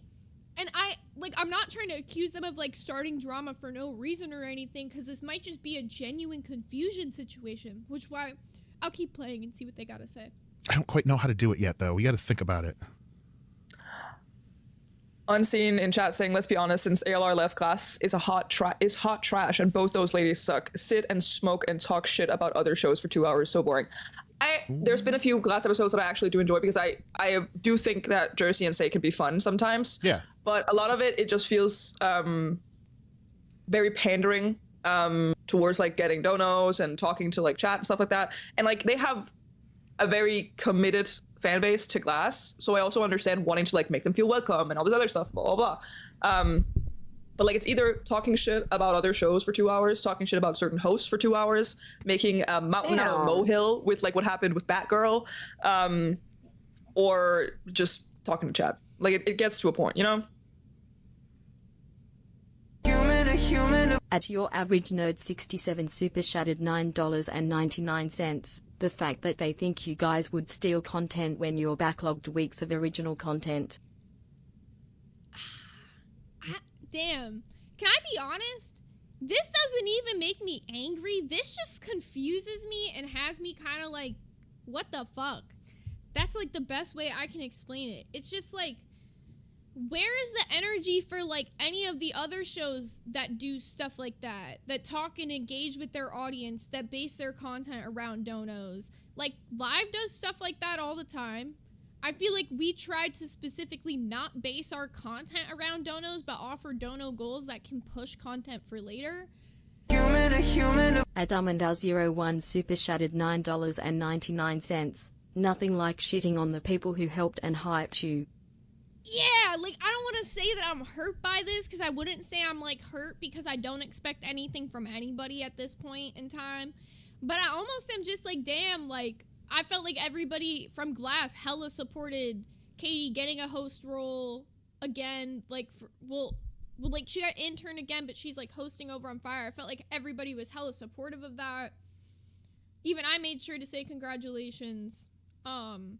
And I'm not trying to accuse them of, like, starting drama for no reason or anything, because this might just be a genuine confusion situation, which why I'll keep playing and see what they gotta say. I don't quite know how to do it yet, though. We got to think about it. Unseen in chat saying, let's be honest, since ALR left, Glass is hot trash, and both those ladies suck. Sit and smoke and talk shit about other shows for 2 hours. So boring. There's been a few Glass episodes that I actually do enjoy, because I do think that Jersey and Say can be fun sometimes. Yeah. But a lot of it just feels very pandering towards like getting donos and talking to like chat and stuff like that. And like they have a very committed fan base to Glass, so I also understand wanting to like make them feel welcome and all this other stuff, blah blah blah. But like it's either talking shit about other shows for 2 hours, talking shit about certain hosts for 2 hours, making a mountain out of a molehill with like what happened with Batgirl, or just talking to chat. Like it gets to a point, you know? Human to human. At your average node 67 super shattered $9.99. The fact that they think you guys would steal content when you're backlogged weeks of original content. Damn. Can I be honest? This doesn't even make me angry. This just confuses me and has me kind of like, what the fuck? That's like the best way I can explain it. It's just like, where is the energy for like any of the other shows that do stuff like that, that talk and engage with their audience, that base their content around donos? Like Live does stuff like that all the time. I feel like we tried to specifically not base our content around donos, but offer dono goals that can push content for later. Adamandar01 super shattered $9.99. Nothing like shitting on the people who helped and hyped you. Yeah, like, I don't want to say that I'm hurt by this, because I wouldn't say I'm, like, hurt because I don't expect anything from anybody at this point in time. But I almost am just like, damn, like, I felt like everybody from Glass hella supported Katie getting a host role again, like, like, she got intern again, but she's, like, hosting over on Fire. I felt like everybody was hella supportive of that. Even I made sure to say congratulations. And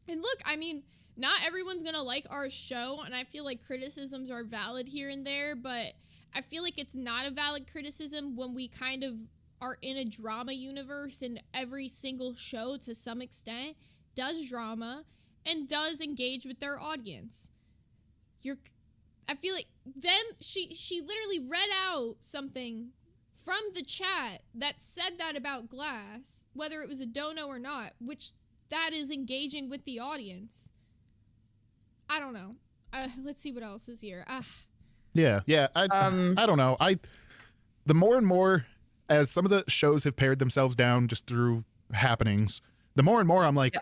look, I mean, not everyone's gonna like our show, and I feel like criticisms are valid here and there, but I feel like it's not a valid criticism when we kind of are in a drama universe and every single show, to some extent, does drama and does engage with their audience. I feel like she literally read out something from the chat that said that about Glass, whether it was a dono or not, which that is engaging with the audience. I don't know. Let's see what else is here. Yeah. I don't know. The more and more as some of the shows have pared themselves down just through happenings, the more and more I'm like,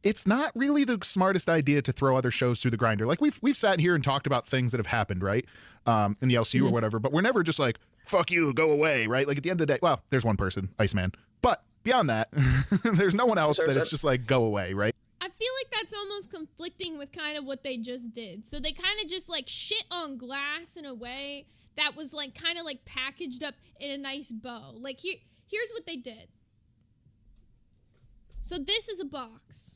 it's not really the smartest idea to throw other shows through the grinder. Like we've sat here and talked about things that have happened, right? In the LCU or whatever, but we're never just like, fuck you, go away, right? Like at the end of the day, well, there's one person, Iceman, but beyond that, there's no one else that it's just like, go away, right? I feel like that's almost conflicting with kind of what they just did. So they kind of just like shit on Glass in a way that was like kind of like packaged up in a nice bow. Like here's what they did. So this is a box.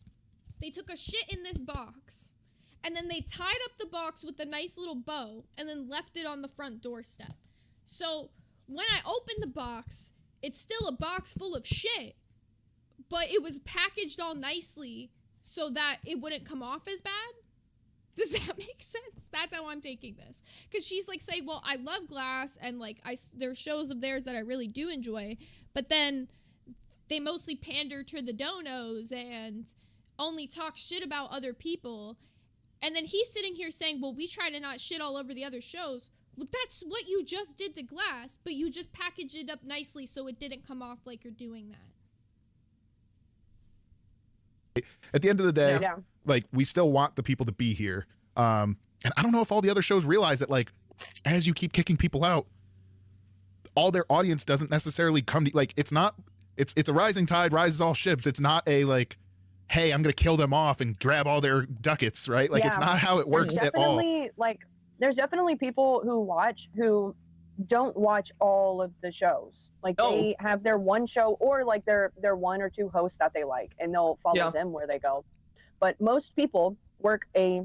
They took a shit in this box, and then they tied up the box with a nice little bow and then left it on the front doorstep. So when I opened the box, it's still a box full of shit, but it was packaged all nicely so that it wouldn't come off as bad. Does that make sense? That's how I'm taking this. Because she's like saying, well, I love Glass, and like there's shows of theirs that I really do enjoy, but then they mostly pander to the donos and only talk shit about other people. And then he's sitting here saying, well, we try to not shit all over the other shows. Well, that's what you just did to Glass, but you just packaged it up nicely so it didn't come off like you're doing that. At the end of the day, like, we still want the people to be here. And I don't know if all the other shows realize that, like, as you keep kicking people out, all their audience doesn't necessarily come to, like, it's not, it's a rising tide rises all ships. It's not a, like, hey, I'm going to kill them off and grab all their ducats, right? Like, it's not how it works at all. Like, there's definitely people who watch who don't watch all of the shows. Like they have their one show or like their one or two hosts that they like, and they'll follow them where they go. But most people work a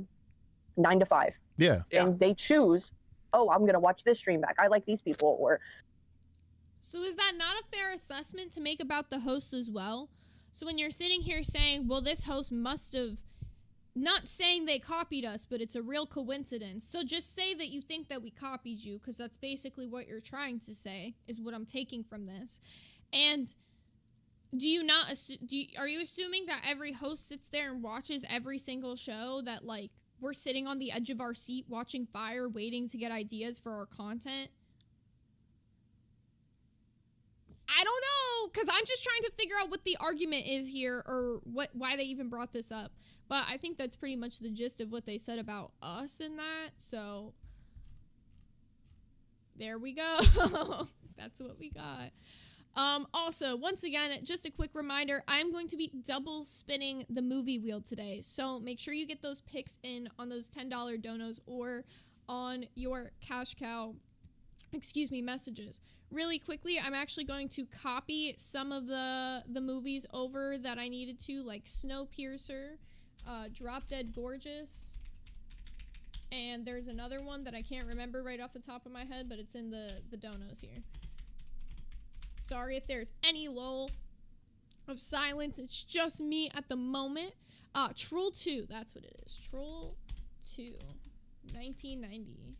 9 to 5. Yeah. And they choose, oh, I'm going to watch this stream back. I like these people. Or so is that not a fair assessment to make about the hosts as well? So when you're sitting here saying, well, this host must have, not saying they copied us, but it's a real coincidence. So just say that you think that we copied you, because that's basically what you're trying to say, is what I'm taking from this. And do you not, are you assuming that every host sits there and watches every single show, that like we're sitting on the edge of our seat watching Fire, waiting to get ideas for our content? I don't know, because I'm just trying to figure out what the argument is here, or why they even brought this up. But I think that's pretty much the gist of what they said about us in that. So there we go. That's what we got. Also, once again, just a quick reminder, I'm going to be double spinning the movie wheel today. So make sure you get those picks in on those $10 donos or on your cash cow messages. Really quickly, I'm actually going to copy some of the movies over that I needed to, like Snowpiercer, Drop Dead Gorgeous, and there's another one that I can't remember right off the top of my head, but it's in the donos here. Sorry if there's any lull of silence. It's just me at the moment. Troll 2, that's what it is. Troll 2, 1990.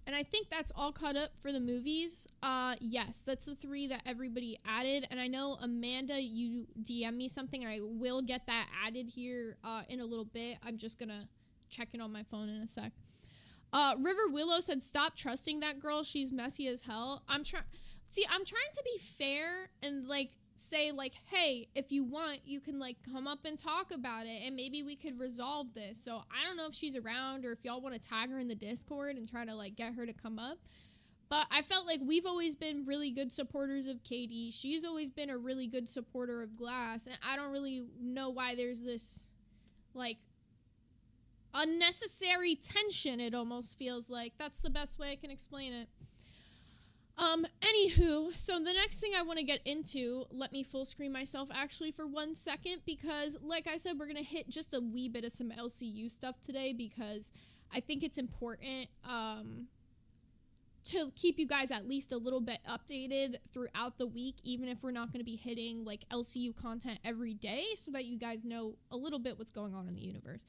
And I think that's all caught up for the movies. Yes, that's the 3 that everybody added. And I know, Amanda, you DM me something, and I will get that added here in a little bit. I'm just gonna check it on my phone in a sec. River Willow said, stop trusting that girl. She's messy as hell. I'm trying to be fair and, like, say, like, hey, if you want, you can, like, come up and talk about it, and maybe we could resolve this. So I don't know if she's around or if y'all want to tag her in the Discord and try to, like, get her to come up. But I felt like we've always been really good supporters of Katie. She's always been a really good supporter of Glass, and I don't really know why there's this, like, unnecessary tension, it almost feels like. That's the best way I can explain it. Anywho, so the next thing I want to get into, let me full screen myself actually for 1 second, because like I said, we're going to hit just a wee bit of some LCU stuff today, because I think it's important, to keep you guys at least a little bit updated throughout the week, even if we're not going to be hitting, like, LCU content every day, so that you guys know a little bit what's going on in the universe.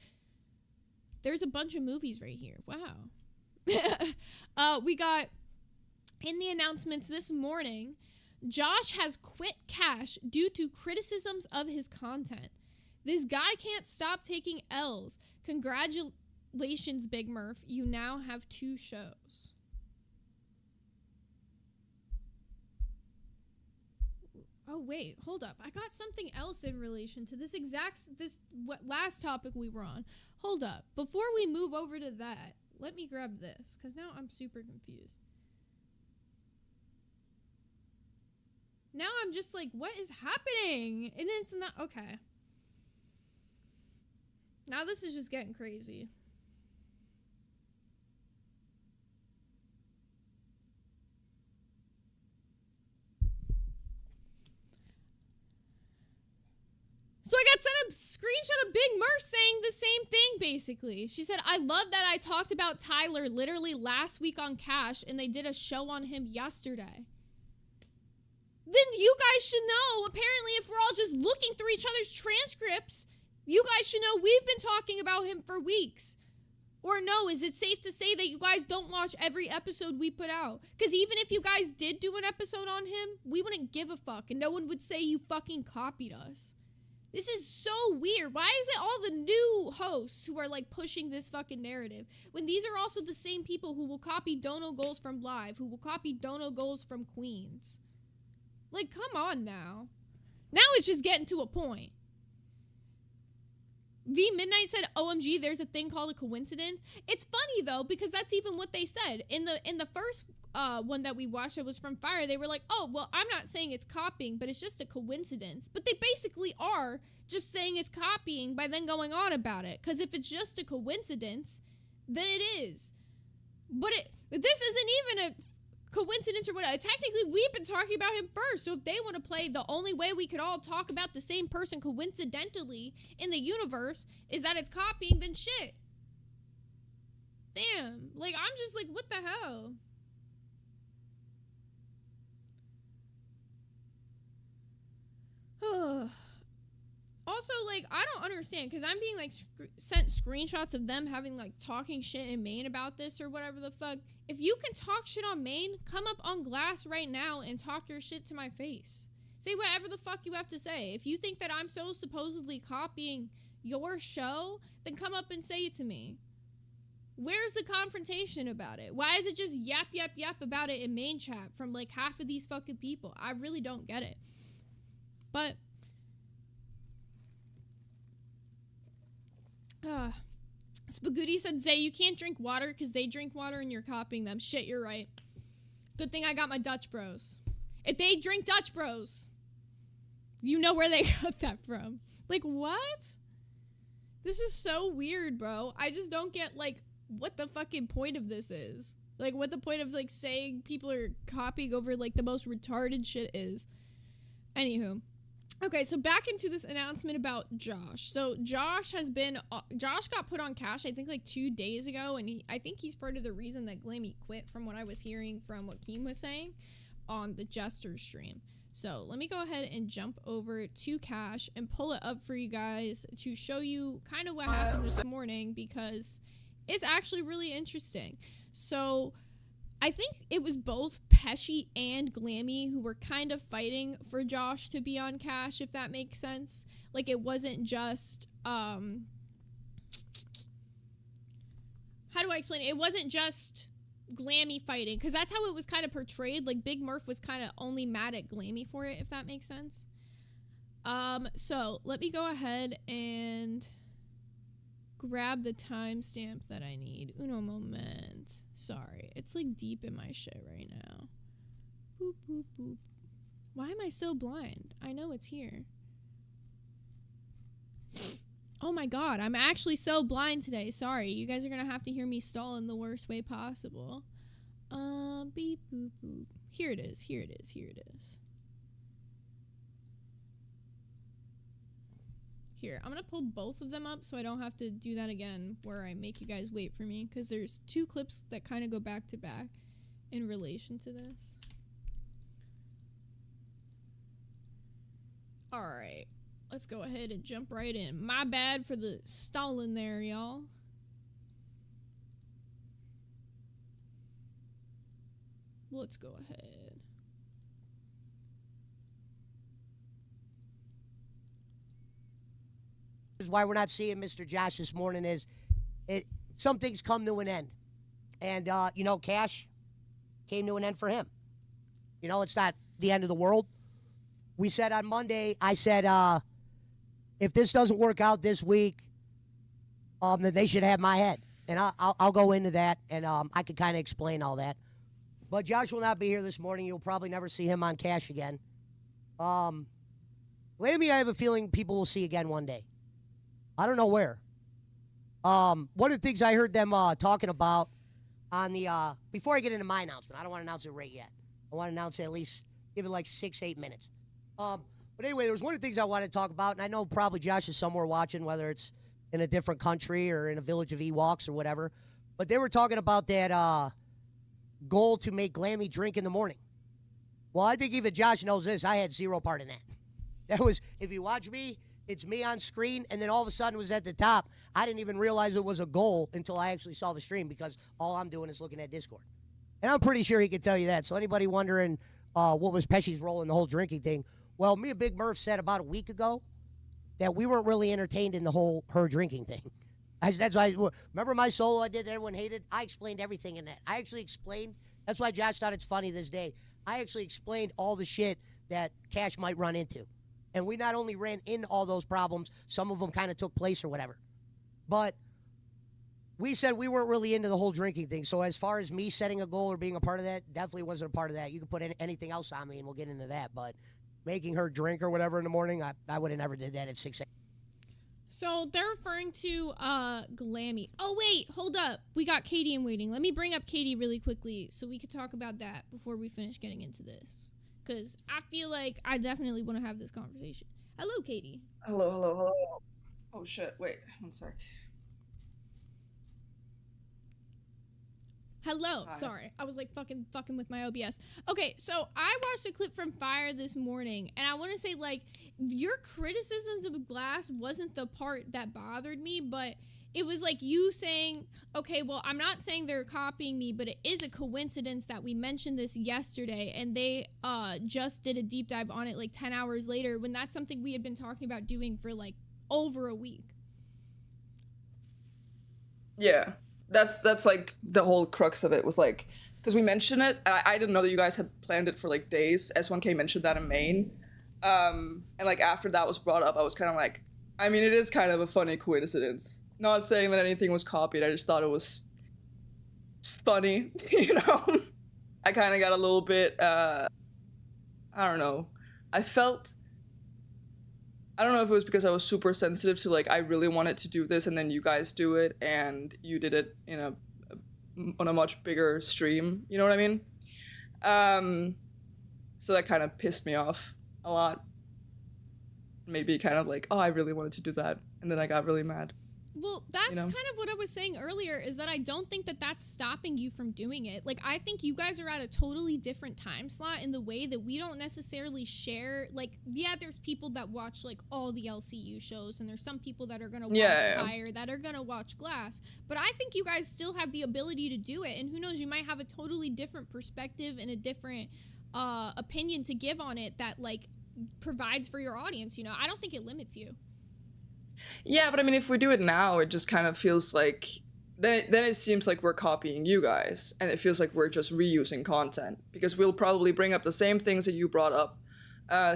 There's a bunch of movies right here. Wow. We got, in the announcements this morning, Josh has quit Cash due to criticisms of his content. This guy can't stop taking L's. Congratulations, Big Murph. You now have 2 shows. Oh, wait, hold up. I got something else in relation to this last topic we were on. Hold up. Before we move over to that, let me grab this, because now I'm super confused. Now I'm just like, what is happening? And it's not, okay. Now this is just getting crazy. So I got sent a screenshot of Big Murph saying the same thing, basically. She said, I love that I talked about Tyler literally last week on Cash, and they did a show on him yesterday. Then you guys should know, apparently, if we're all just looking through each other's transcripts, you guys should know we've been talking about him for weeks. Or no, is it safe to say that you guys don't watch every episode we put out? Because even if you guys did do an episode on him, we wouldn't give a fuck, and no one would say you fucking copied us. This is so weird. Why is it all the new hosts who are, like, pushing this fucking narrative, when these are also the same people who will copy Dono Goals from Live, who will copy Dono Goals from Queens? Like, come on now. Now it's just getting to a point. V Midnight said, OMG, there's a thing called a coincidence. It's funny, though, because that's even what they said. In the first one that we watched that was from Fire, they were like, oh, well, I'm not saying it's copying, but it's just a coincidence. But they basically are just saying it's copying by then going on about it. Because if it's just a coincidence, then it is. But this isn't even a coincidence or whatever. Technically, we've been talking about him first. So if they want to play the only way we could all talk about the same person coincidentally in the universe is that it's copying, then shit. Damn. Like, I'm just like, what the hell? Also, like, I don't understand, because I'm being, like, sent screenshots of them having, like, talking shit in Maine about this or whatever the fuck. If you can talk shit on Maine, come up on Glass right now and talk your shit to my face. Say whatever the fuck you have to say. If you think that I'm so supposedly copying your show, then come up and say it to me. Where's the confrontation about it? Why is it just yap, yap, yap about it in main chat from, like, half of these fucking people? I really don't get it. But Spagooty said, Zay, you can't drink water because they drink water and you're copying them. Shit, you're right. Good thing I got my Dutch Bros. If they drink Dutch Bros, you know where they got that from. Like, what? This is so weird, bro. I just don't get, like, what the fucking point of this is. Like, what the point of, like, saying people are copying over, like, the most retarded shit is. Anywho. Okay, so back into this announcement about Josh. So Josh got put on cash, I think, like, 2 days ago, and I think he's part of the reason that Glammy quit, from what I was hearing from what Keem was saying on the Jester stream. So let me go ahead and jump over to Cash and pull it up for you guys to show you kind of what happened this morning, because it's actually really interesting. So I think it was both Pesci and Glammy who were kind of fighting for Josh to be on Cash, if that makes sense. Like, it wasn't just, how do I explain it? It wasn't just Glammy fighting, because that's how it was kind of portrayed. Like, Big Murph was kind of only mad at Glammy for it, if that makes sense. So let me go ahead and grab the timestamp that I need. Uno moment. Sorry, it's like deep in my shit right now. Boop, boop, boop. Why am I so blind? I know it's here. Oh my god, I'm actually so blind today. Sorry, you guys are gonna have to hear me stall in the worst way possible. Beep, boop, boop. Here it is, here it is, here it is. Here, I'm gonna pull both of them up so I don't have to do that again where I make you guys wait for me, because there's two clips that kind of go back to back in relation to this. Alright, let's go ahead and jump right in. My bad for the stalling there, y'all. Let's go ahead. Is why we're not seeing Mr. Josh this morning is some things come to an end. And, you know, Cash came to an end for him. You know, it's not the end of the world. We said on Monday, I said, if this doesn't work out this week, then they should have my head. And I'll go into that, and I can kind of explain all that. But Josh will not be here this morning. You'll probably never see him on Cash again. Lammy, I have a feeling people will see again one day. I don't know where. One of the things I heard them talking about on the, before I get into my announcement, I don't want to announce it right yet. I want to announce it at least, give it like 6-8 minutes. But anyway, there was one of the things I wanted to talk about, and I know probably Josh is somewhere watching, whether it's in a different country or in a village of Ewoks or whatever. But they were talking about that goal to make Glammy drink in the morning. Well, I think even Josh knows this. I had zero part in that. That was, if you watch me, it's me on screen, and then all of a sudden it was at the top. I didn't even realize it was a goal until I actually saw the stream, because all I'm doing is looking at Discord. And I'm pretty sure he could tell you that. So anybody wondering what was Pesci's role in the whole drinking thing, well, me and Big Murph said about a week ago that we weren't really entertained in the whole her drinking thing. That's why, remember my solo I did that everyone hated? I explained everything in that. I actually explained, that's why Josh thought it's funny this day. I actually explained all the shit that Cash might run into. And we not only ran into all those problems, some of them kind of took place or whatever. But we said we weren't really into the whole drinking thing. So as far as me setting a goal or being a part of that, definitely wasn't a part of that. You can put anything else on me and we'll get into that. But making her drink or whatever in the morning, I would have never did that at 6 a.m. So they're referring to Glammy. Oh, wait, hold up. We got Katie in waiting. Let me bring up Katie really quickly so we could talk about that before we finish getting into this. Because I feel like I definitely want to have this conversation. Hello, Katie. Hello, hello, hello. Oh, shit. Wait, one sec. Hello. Hi. Sorry. I was like fucking with my OBS. Okay, so I watched a clip from Fire this morning, and I want to say, like, your criticisms of Glass wasn't the part that bothered me, but it was like you saying, okay, well, I'm not saying they're copying me, but it is a coincidence that we mentioned this yesterday, and they just did a deep dive on it like 10 hours later, when that's something we had been talking about doing for like over a week. Yeah, that's like the whole crux of it, was like, because we mentioned it, I didn't know that you guys had planned it for like days. S1K mentioned that in Maine, and like after that was brought up, I was kind of like, I mean, it is kind of a funny coincidence. Not saying that anything was copied, I just thought it was funny, you know? I kind of got a little bit, I don't know. I felt I don't know if it was because I was super sensitive to like I really wanted to do this, and then you guys do it, and you did it on a much bigger stream. You know what I mean? So that kind of pissed me off a lot. Maybe kind of like, oh, I really wanted to do that, and then I got really mad. Well, that's kind of what I was saying earlier, is that I don't think that that's stopping you from doing it. Like, I think you guys are at a totally different time slot in the way that we don't necessarily share, like, yeah, there's people that watch, like, all the LCU shows, and there's some people that are going to watch Fire, that are going to watch Glass, but I think you guys still have the ability to do it, and who knows, you might have a totally different perspective and a different opinion to give on it that, like, provides for your audience, you know? I don't think it limits you. Yeah, but I mean, if we do it now, it just kind of feels like then it seems like we're copying you guys, and it feels like we're just reusing content, because we'll probably bring up the same things that you brought up.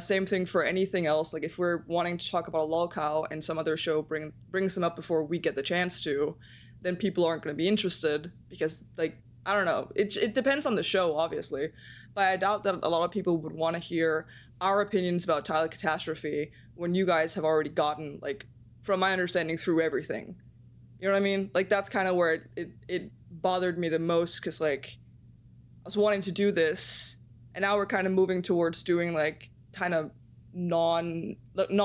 Same thing for anything else. Like if we're wanting to talk about a lolcow and some other show brings them up before we get the chance to, then people aren't going to be interested, because like I don't know. It depends on the show, obviously, but I doubt that a lot of people would want to hear our opinions about Tyler Catastrophe when you guys have already gotten, like, from my understanding, through everything. You know what I mean? Like, that's kind of where it bothered me the most, because, like, I was wanting to do this, and now we're kind of moving towards doing, like, kind of not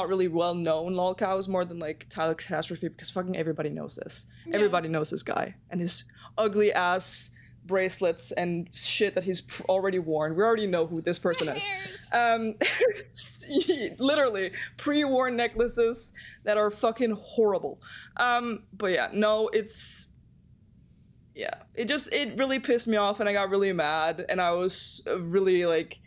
really well-known lolcows more than, like, Tyler Catastrophe, because fucking everybody knows this. Yeah. Everybody knows this guy, and his ugly-ass bracelets and shit that he's already worn. We already know who this person is. Literally pre-worn necklaces that are fucking horrible. But yeah, no, it really pissed me off, and I got really mad, and I was really like,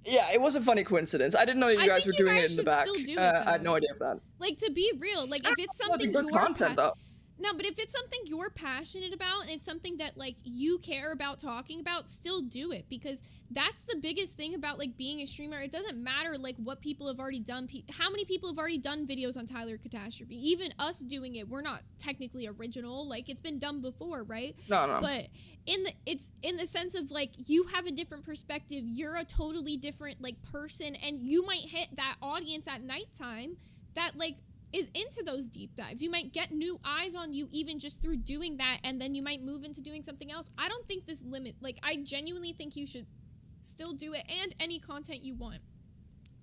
yeah, it was a funny coincidence. I didn't know you guys were doing it in the back. I had no idea of that. Like, to be real, like, if it's something good content though. No, but if it's something you're passionate about and it's something that, like, you care about talking about, still do it, because that's the biggest thing about, like, being a streamer. It doesn't matter, like, what people have already done. How many people have already done videos on Tyler Catastrophe? Even us doing it, we're not technically original. Like, it's been done before, right? No. But it's in the sense of, like, you have a different perspective. You're a totally different, like, person, and you might hit that audience at nighttime that, like, is into those deep dives. You might get new eyes on you even just through doing that, and then you might move into doing something else. I don't think this limit, like, I genuinely think you should still do it, and any content you want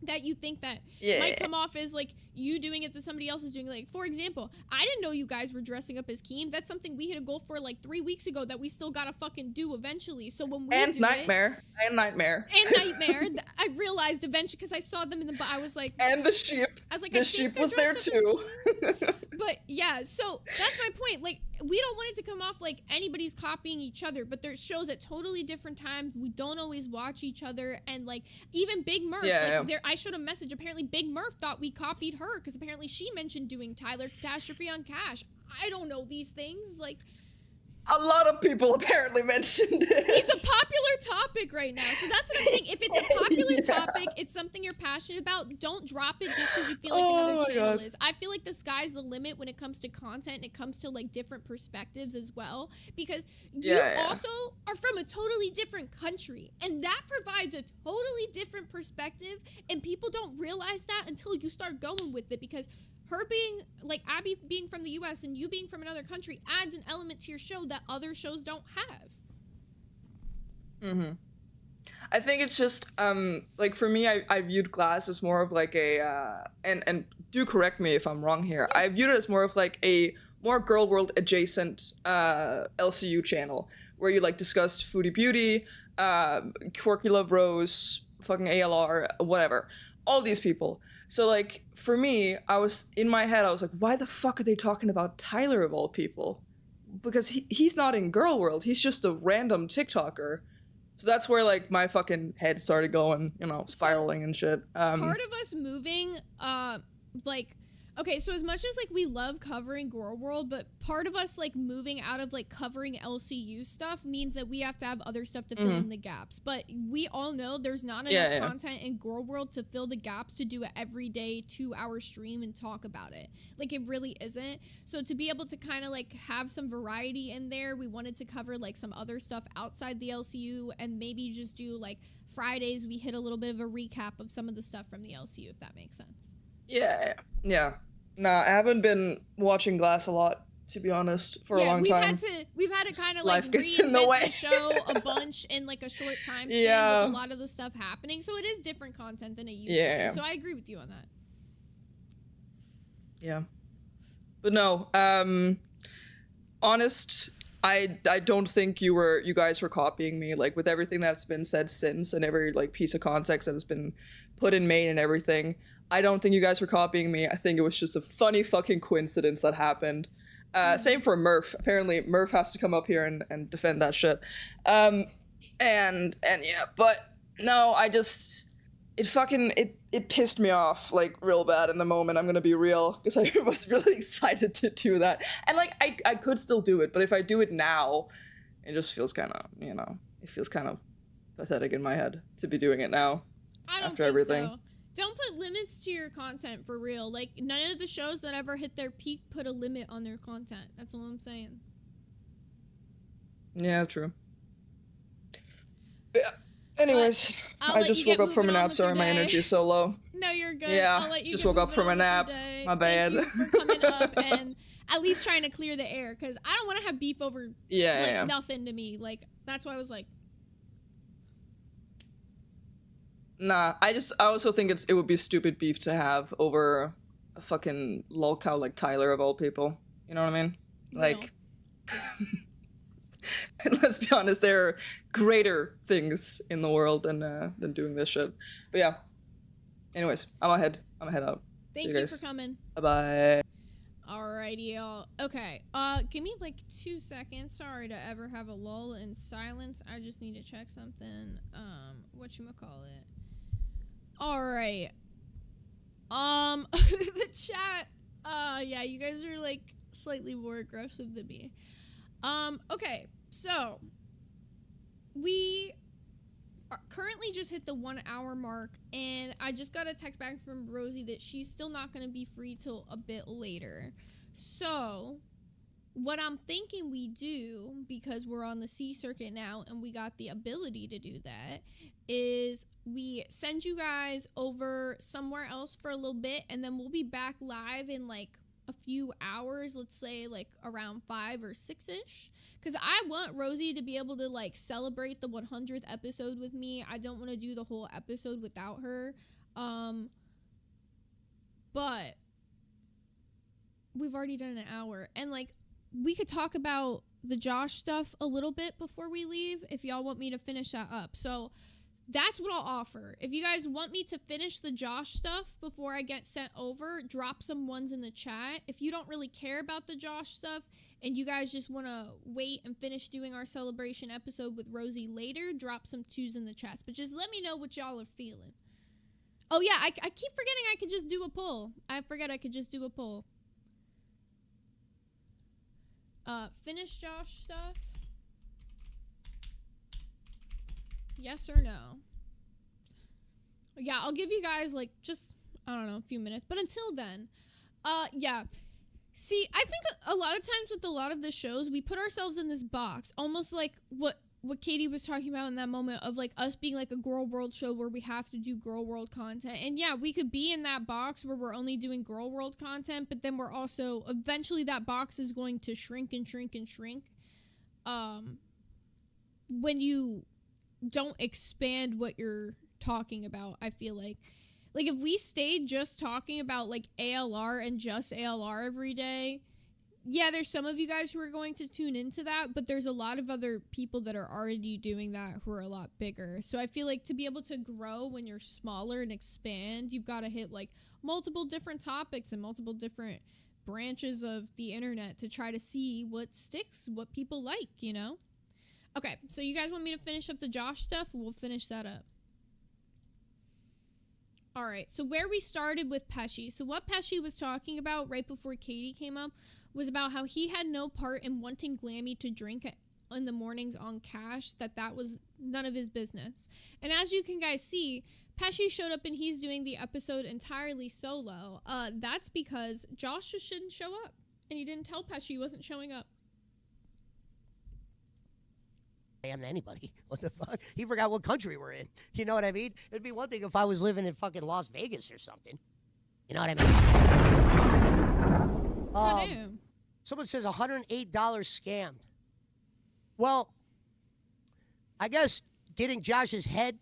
that you think that might come off as, like, you doing it that somebody else is doing. Like, for example, I didn't know you guys were dressing up as Keem. That's something we hit a goal for, like, 3 weeks ago that we still gotta fucking do eventually. So when we And Nightmare. I realized eventually, because I saw them in the, I was like, and the sheep. I was like, the sheep was there too. But yeah, so that's my point. Like, we don't want it to come off like anybody's copying each other, but there's shows at totally different times. We don't always watch each other, and, like, even Big Murph. I showed a message. Apparently, Big Murph thought we copied her, because apparently she mentioned doing Tyler Catastrophe on Cash. I don't know these things. Like, a lot of people apparently mentioned it. It's a popular topic right now. So that's what I'm saying. If it's a popular topic, it's something you're passionate about, don't drop it just because you feel like another channel is. I feel like the sky's the limit when it comes to content, and it comes to, like, different perspectives as well, because you also are from a totally different country, and that provides a totally different perspective, and people don't realize that until you start going with it, because her being, like, Abby being from the US and you being from another country adds an element to your show that other shows don't have. I think it's just, like, for me, I viewed Glass as more of, like, a, and do correct me if I'm wrong here, I viewed it as more of, like, a more Girl World adjacent LCU channel, where you, like, discussed Foodie Beauty, Quirky Love Rose, fucking ALR, whatever. All these people. So, like, for me, in my head, I was like, why the fuck are they talking about Tyler of all people? Because he's not in Girl World. He's just a random TikToker. So that's where, like, my fucking head started going, you know, spiraling and shit. Part of us moving, like, okay, so as much as, like, we love covering Girl World, but part of us, like, moving out of, like, covering LCU stuff means that we have to have other stuff to fill in the gaps. But we all know there's not enough content in Girl World to fill the gaps to do an everyday 2-hour stream and talk about it. Like, it really isn't. So to be able to kind of, like, have some variety in there, we wanted to cover, like, some other stuff outside the LCU, and maybe just do, like, Fridays we hit a little bit of a recap of some of the stuff from the LCU, if that makes sense. Yeah. Nah, I haven't been watching Glass a lot, to be honest, for a long time. We've had to kind of Life like gets in the reinvent way. the show a bunch in like a short time span Yeah. with a lot of the stuff happening. So it is different content than it used to Yeah. be. So I agree with you on that. Yeah. But no, honest, I don't think you guys were copying me, like with everything that's been said since and every like piece of context that has been put in main and everything. I don't think you guys were copying me. I think it was just a funny fucking coincidence that happened. Same for Murph. Apparently Murph has to come up here and defend that shit. And yeah, but no, I just it pissed me off like real bad in the moment. I'm gonna be real, because I was really excited to do that, and like I could still do it, but if I do it now, it just feels kind of, you know, it feels kind of pathetic in my head to be doing it now. I don't after think everything. so. Don't put limits to your content for real. Like, none of the shows that ever hit their peak put a limit on their content. That's all I'm saying. Yeah, true. Yeah. Anyways, I'll I let just you get woke up from a moving on nap. with Sorry, your my day. energy is so low. No, you're good. Yeah, I'll let you just get woke up moving from a on with your nap. day. My bad. Thank you for coming up and at least trying to clear the air, because I don't want to have beef over Yeah. nothing to me. Like, that's why I was like, Nah, I also think it would be stupid beef to have over a fucking lolcow like Tyler of all people. You know what I mean? Like, let's be honest, there are greater things in the world than doing this shit. But yeah. Anyways, I'm gonna head out. thank See you guys. for coming. Bye. Alrighty, y'all. Okay, give me like 2 seconds. Sorry to ever have a lull in silence. I just need to check something. Whatchamacallit. Alright. The chat. Yeah, you guys are like slightly more aggressive than me. Okay, so we currently just hit the 1 hour mark, and I just got a text back from Rosie that she's still not going to be free till a bit later. So what I'm thinking we do, because we're on the C circuit now and we got the ability to do that, is we send you guys over somewhere else for a little bit, and then we'll be back live in like a few hours, let's say like around 5 or 6ish, because I want Rosie to be able to like celebrate the 100th episode with me. I don't want to do the whole episode without her, but we've already done an hour, and like we could talk about the Josh stuff a little bit before we leave if y'all want me to finish that up. So that's what I'll offer. If you guys want me to finish the Josh stuff before I get sent over, drop some ones in the chat. If you don't really care about the Josh stuff and you guys just want to wait and finish doing our celebration episode with Rosie later, drop some 2s in the chats. But just let me know what y'all are feeling. Oh yeah, I keep forgetting I could just do a poll. I forget I could just do a poll. Finish Josh stuff? Yes or no? Yeah, I'll give you guys like just, I don't know, a few minutes. But until then, yeah. See, I think a lot of times with a lot of the shows, we put ourselves in this box, almost like what Katie was talking about in that moment of like us being like a Girl World show where we have to do Girl World content. And yeah, we could be in that box where we're only doing Girl World content, but then we're also, eventually that box is going to shrink and shrink and shrink. When you don't expand what you're talking about, I feel like if we stayed just talking about like ALR and just ALR every day, yeah, there's some of you guys who are going to tune into that, but there's a lot of other people that are already doing that who are a lot bigger. So I feel like to be able to grow when you're smaller and expand, you've got to hit like multiple different topics and multiple different branches of the internet to try to see what sticks, what people like, you know? Okay, so you guys want me to finish up the Josh stuff? We'll finish that up. All right, so where we started with Pesci. So what Pesci was talking about right before Katie came up was about how he had no part in wanting Glammy to drink in the mornings on cash, that was none of his business. And as you can guys see, Pesci showed up and he's doing the episode entirely solo. That's because Josh just didn't show up, and he didn't tell Pesci he wasn't showing up. I am to anybody. What the fuck? He forgot what country we're in. You know what I mean? It'd be one thing if I was living in fucking Las Vegas or something. You know what I mean? Someone says $108 scammed. Well, I guess getting Josh's head,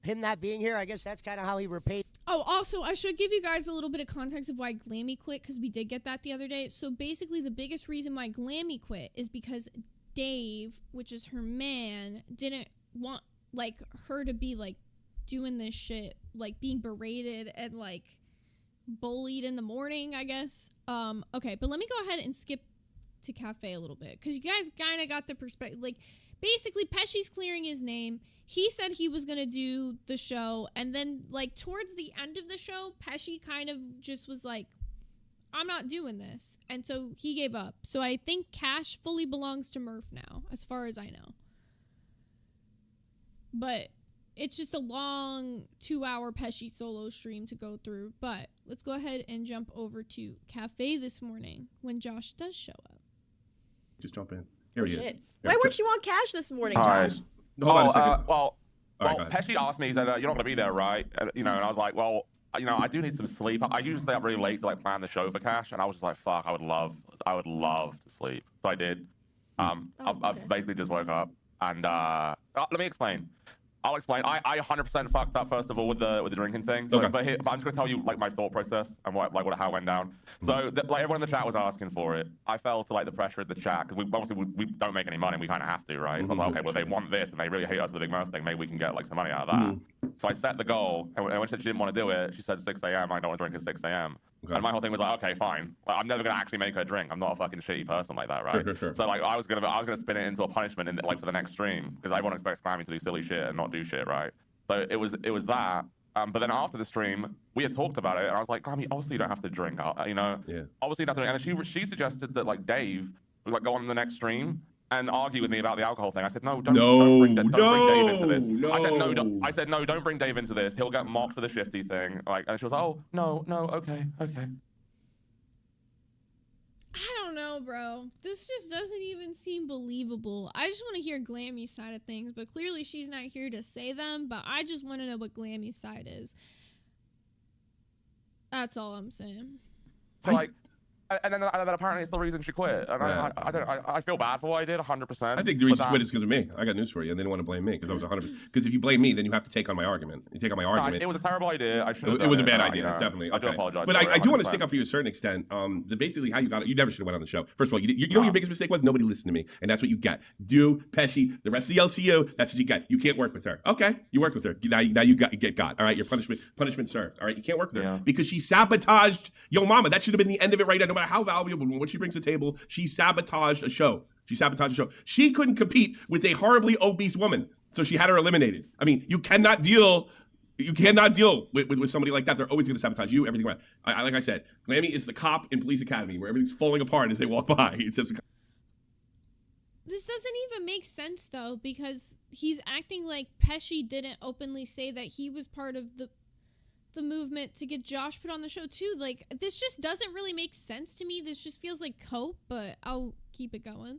him not being here, I guess that's kind of how he repaid. Oh, also, I should give you guys a little bit of context of why Glammy quit, because we did get that the other day. So basically, the biggest reason why Glammy quit is because Dave, which is her man, didn't want, like, her to be, like, doing this shit, like, being berated and, like, bullied in the morning, I guess. Okay, but let me go ahead and skip to Cafe a little bit, because you guys kind of got the perspective. Like, basically, Pesci's clearing his name. He said he was going to do the show, and then, like, towards the end of the show, Pesci kind of just was like, I'm not doing this, and so he gave up. So I think Cash fully belongs to Murph now, as far as I know. But it's just a long 2-hour Pesci solo stream to go through. But let's go ahead and jump over to Cafe this morning when Josh does show up. Just jump in. Here he is. Why weren't you on Cash this morning, All right. Josh? Hold on a second. Well, All right, Pesci asked me, he said, you're not going to be there, right? And, you know, and I was like, well, you know, I do need some sleep. I usually stay up really late to, like, plan the show for Cash, and I was just like, fuck, I would love to sleep. So I did. I've basically just woke up, and let me explain. I'll explain. I 100% fucked up, first of all, with the drinking thing. So, Okay. but I'm just gonna tell you, like, my thought process and how it went down. So like, everyone in the chat was asking for it. I fell to, like, the pressure of the chat, because we don't make any money, and we kind of have to, right? So I was like, okay, well, they want this and they really hate us with the Big Murph thing, maybe we can get, like, some money out of that. So I set the goal, and when she didn't want to do it, she said 6 a.m. I don't want to drink at 6 a.m. Okay. And my whole thing was like, okay, fine. Like, I'm never gonna actually make her drink. I'm not a fucking shitty person like that, right? Sure. So, like, I was gonna spin it into a punishment in, like, for the next stream, because everyone expects Glammy to do silly shit and not do shit, right? So it was that. But then after the stream, we had talked about it, and I was like, Glammy, obviously you don't have to drink, you know? Yeah. Obviously you don't have to drink. And she suggested that, like, Dave would, like, go on the next stream and argue with me about the alcohol thing. I said, don't bring Dave into this. I said, no, don't bring Dave into this. He'll get mocked for the shifty thing. Like, and she was like, oh, no, okay. I don't know, bro. This just doesn't even seem believable. I just want to hear Glammy's side of things, but clearly she's not here to say them, but I just want to know what Glammy's side is. That's all I'm saying. So, like, and then apparently it's the reason she quit. And I feel bad for what I did, 100%. I think the reason she quit is because of me. I got news for you, and they didn't want to blame me because I was 100%. Because if you blame me, then you have to take on my argument. You take on my argument. No, it was a terrible idea. I should have It was a bad idea, definitely. I do apologize. But I do want to stick up for you to a certain extent. Basically, how you got it, you never should have went on the show. First of all, you know what your biggest mistake was? Nobody listened to me, and that's what you get. Pesci, the rest of the LCU, that's what you get. You can't work with her. Okay, you worked with her. Now you get got. All right, your punishment served. All right, you can't work with her because she sabotaged Yo Mama. That should have been the end of it right now. No matter how valuable, what she brings to the table, she sabotaged a show. She couldn't compete with a horribly obese woman, so she had her eliminated. I mean, you cannot deal with somebody like that. They're always going to sabotage you, everything around. Like I said, Glammy is the cop in Police Academy where everything's falling apart as they walk by. This doesn't even make sense, though, because he's acting like Pesci didn't openly say that he was part of the movement to get Josh put on the show, too. Like, this just doesn't really make sense to me. This just feels like cope, but I'll keep it going.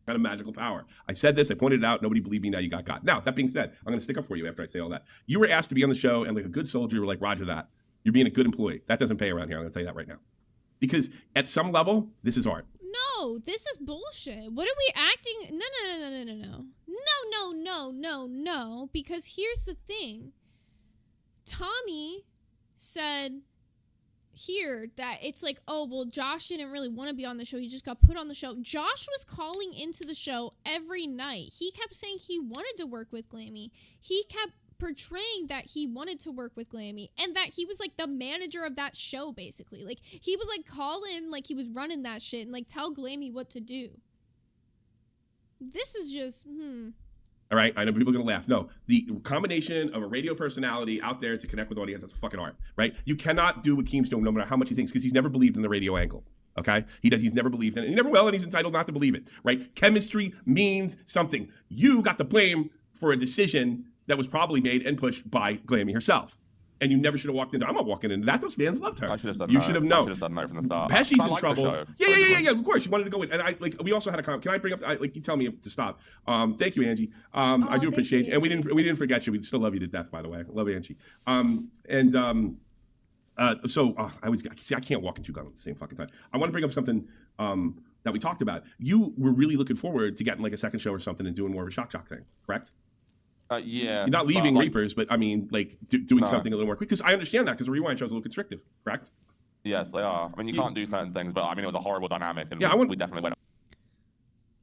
Got a magical power. I said this, I pointed it out, nobody believed me, now you got. Now, that being said, I'm going to stick up for you after I say all that. You were asked to be on the show, and like a good soldier, you were like, roger that. You're being a good employee. That doesn't pay around here, I'm going to tell you that right now. Because at some level, this is art. No, this is bullshit. What are we acting? No. Because here's the thing. Tommy said here that it's like, oh, well, Josh didn't really want to be on the show. He just got put on the show. Josh was calling into the show every night. He kept saying he wanted to work with Glammy. He kept portraying that he wanted to work with Glammy and that he was like the manager of that show, basically. Like, he would like call in like he was running that shit and like tell Glammy what to do. This is just, All right, I know people are going to laugh. No, the combination of a radio personality out there to connect with audience, that's fucking art, right? You cannot do what Keem's doing no matter how much he thinks, because he's never believed in the radio angle, okay? He's never believed in it. He never will, and he's entitled not to believe it, right? Chemistry means something. You got the blame for a decision that was probably made and pushed by Glammy herself. And you never should have walked into. I'm not walking into that. Those fans loved her. I should have said you no. should have known. I should have said no from the start. Pesci's in trouble. Yeah. Of course, you wanted to go in, and we also had a comment. Can I bring up? You tell me to stop. Thank you, Angie. I do appreciate you, and we didn't forget you. We still love you to death, by the way. Love you, Angie. I always see. I can't walk and chew gum at the same fucking time. I want to bring up something that we talked about. You were really looking forward to getting like a second show or something and doing more of a shock jock thing, correct? Yeah. You're not leaving like, Reapers, but I mean, like doing No. something a little more quick. Because I understand that because the rewind show is a little constrictive, correct? Yes, they are. I mean, you can't do certain things, but I mean, it was a horrible dynamic, and Yeah, we definitely went.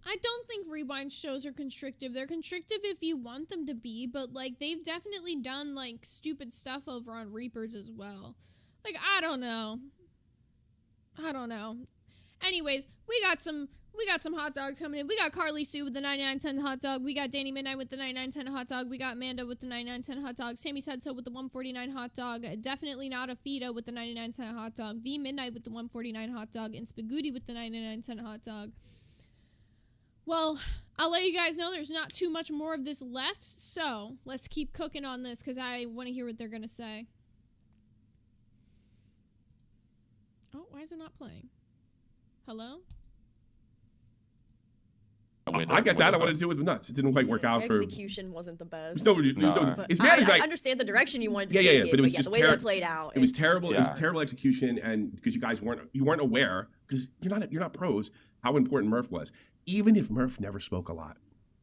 I don't think rewind shows are constrictive. They're constrictive if you want them to be, but like they've definitely done like stupid stuff over on Reapers as well. Like I don't know. Anyways, we got some hot dogs coming in. We got Carly Sue with the 99.10 hot dog. We got Danny Midnight with the 99.10 hot dog. We got Amanda with the 99.10 hot dog. Sammy said so with the 149 hot dog. Definitely not a Fita with the 99.10 hot dog. V Midnight with the 149 hot dog. And Spagooty with the 99.10 hot dog. Well, I'll let you guys know there's not too much more of this left, so let's keep cooking on this because I want to hear what they're going to say. Oh, why is it not playing? Hello? I get that. I wanted to do it with nuts. It didn't quite work out for. Execution wasn't the best. No, But it's bad as I understand the direction you wanted to Yeah, take but it was yeah, just the way that played out. It was terrible. just- It was terrible execution, and because you guys weren't aware, because you're not pros, how important Murph was. Even if Murph never spoke a lot,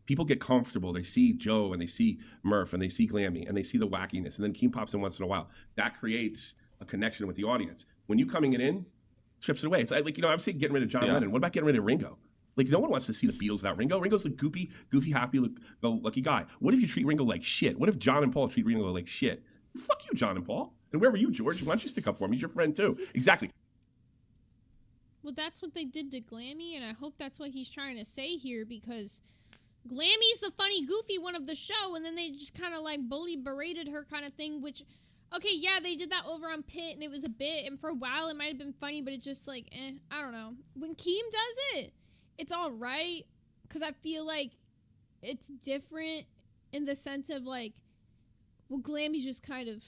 people get comfortable. They see Joe and they see Murph and they see Glammy and they see the wackiness, and then Keem pops in once in a while. That creates a connection with the audience. When you coming in, strips it away. It's like I'm saying getting rid of John Lennon. What about getting rid of Ringo? Like, no one wants to see the Beatles without Ringo. Ringo's the goofy, happy, lucky guy. What if you treat Ringo like shit? What if John and Paul treat Ringo like shit? Fuck you, John and Paul. And where were you, George? Why don't you stick up for him? He's your friend, too. Exactly. Well, that's what they did to Glammy, and I hope that's what he's trying to say here, because Glammy's the funny, goofy one of the show, and then they just kind of, like, berated her kind of thing, which, okay, yeah, they did that over on Pitt, and it was a bit, and for a while it might have been funny, but it's just, like, I don't know. When Keem does it, it's all right, because I feel like it's different in the sense of, like, well, Glammy's just kind of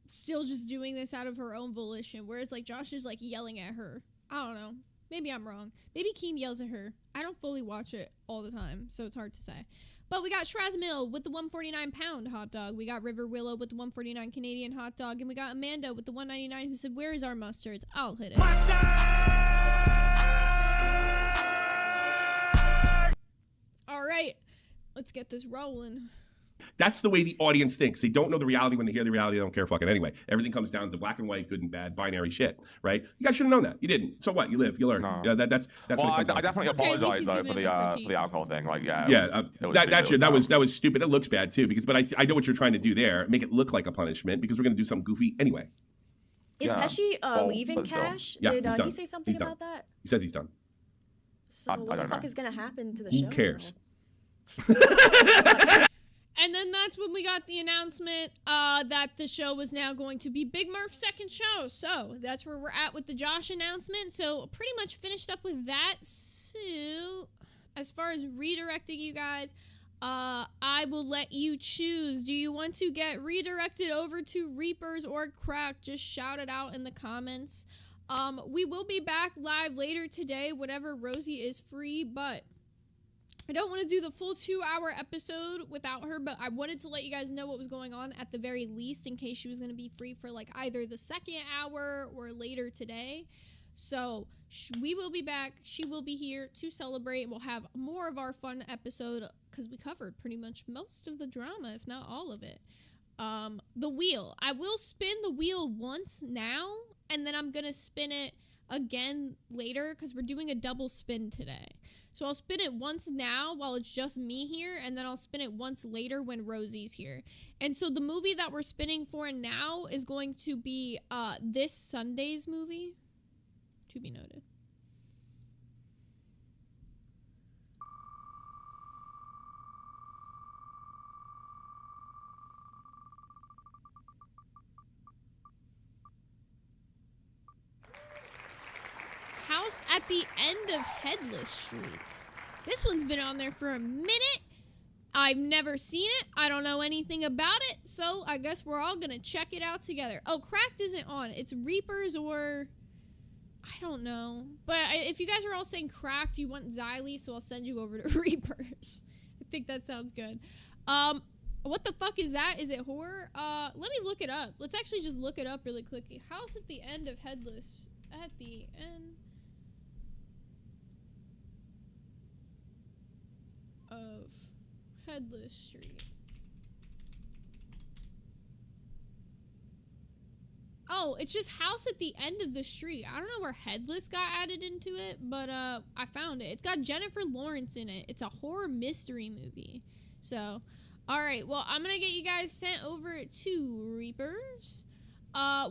still just doing this out of her own volition, whereas, like, Josh is, like, yelling at her. I don't know. Maybe I'm wrong. Maybe Keem yells at her. I don't fully watch it all the time, so it's hard to say. But we got Shrazmil with the 149-pound hot dog. We got River Willow with the 149 Canadian hot dog. And we got Amanda with the 199 who said, "Where is our mustards? I'll hit it." All right. Let's get this rolling. That's the way the audience thinks. They don't know the reality. When they hear the reality, they don't care fucking anyway. Everything comes down to black and white, good and bad, binary shit, right? You guys should have known that. You didn't. So what? You live, you learn. No. Yeah, that's Well, what I it comes down to. definitely apologize though for the alcohol thing. Like, that was stupid. It looks bad too, but I know what you're trying to do there. Make it look like a punishment because we're going to do something goofy anyway. Is Pesci leaving Cash? Yeah, Did he's done. he say something He's done. about that? He says he's done. So what the fuck is going to happen to the Who show? cares? And then that's when we got the announcement that the show was now going to be Big Murph's second show. So that's where we're at with the Josh announcement. So pretty much finished up with that. So as far as redirecting you guys, I will let you choose. Do you want to get redirected over to Reapers or Crack? Just shout it out in the comments. We will be back live later today whenever Rosie is free, but I don't want to do the full 2-hour episode without her, but I wanted to let you guys know what was going on at the very least in case she was going to be free for like either the second hour or later today. So we will be back. She will be here to celebrate, and we'll have more of our fun episode because we covered pretty much most of the drama, if not all of it. The wheel. I will spin the wheel once now, and then I'm going to spin it again later because we're doing a double spin today. So I'll spin it once now while it's just me here, and then I'll spin it once later when Rosie's here. And so the movie that we're spinning for now is going to be this Sunday's movie. To be noted. House at the End of Headless Street. This one's been on there for a minute. I've never seen it. I don't know anything about it. So I guess we're all going to check it out together. Oh, Cracked isn't on. It's Reapers or... I don't know. But if you guys are all saying Cracked, you want Xylee, so I'll send you over to Reapers. I think that sounds good. What the fuck is that? Is it horror? Let me look it up. Let's actually just look it up really quickly. House at the end of Headless. At the end of Headless Street. Oh, it's just house at the end of the street. I don't know where Headless got added into it, but I found it. It's got Jennifer Lawrence in it. It's a horror mystery movie. So, all right. Well, I'm going to get you guys sent over to Reapers.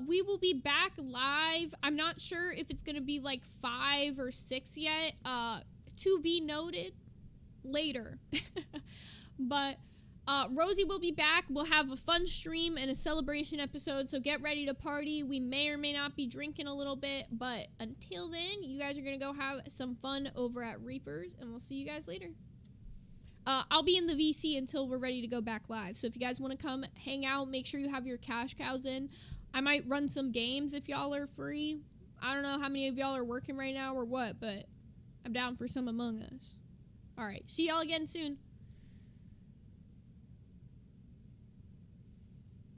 We will be back live. I'm not sure if it's going to be like 5 or 6 yet. To be noted later. But Rosie will be back. We'll have a fun stream and a celebration episode, so get ready to party. We may or may not be drinking a little bit, but until then, you guys are going to go have some fun over at Reapers, and we'll see you guys later. I'll be in the VC until we're ready to go back live, so if you guys want to come hang out, make sure you have your cash cows in. I might run some games if y'all are free. I don't know how many of y'all are working right now or what, but I'm down for some Among Us. All right, see y'all again soon.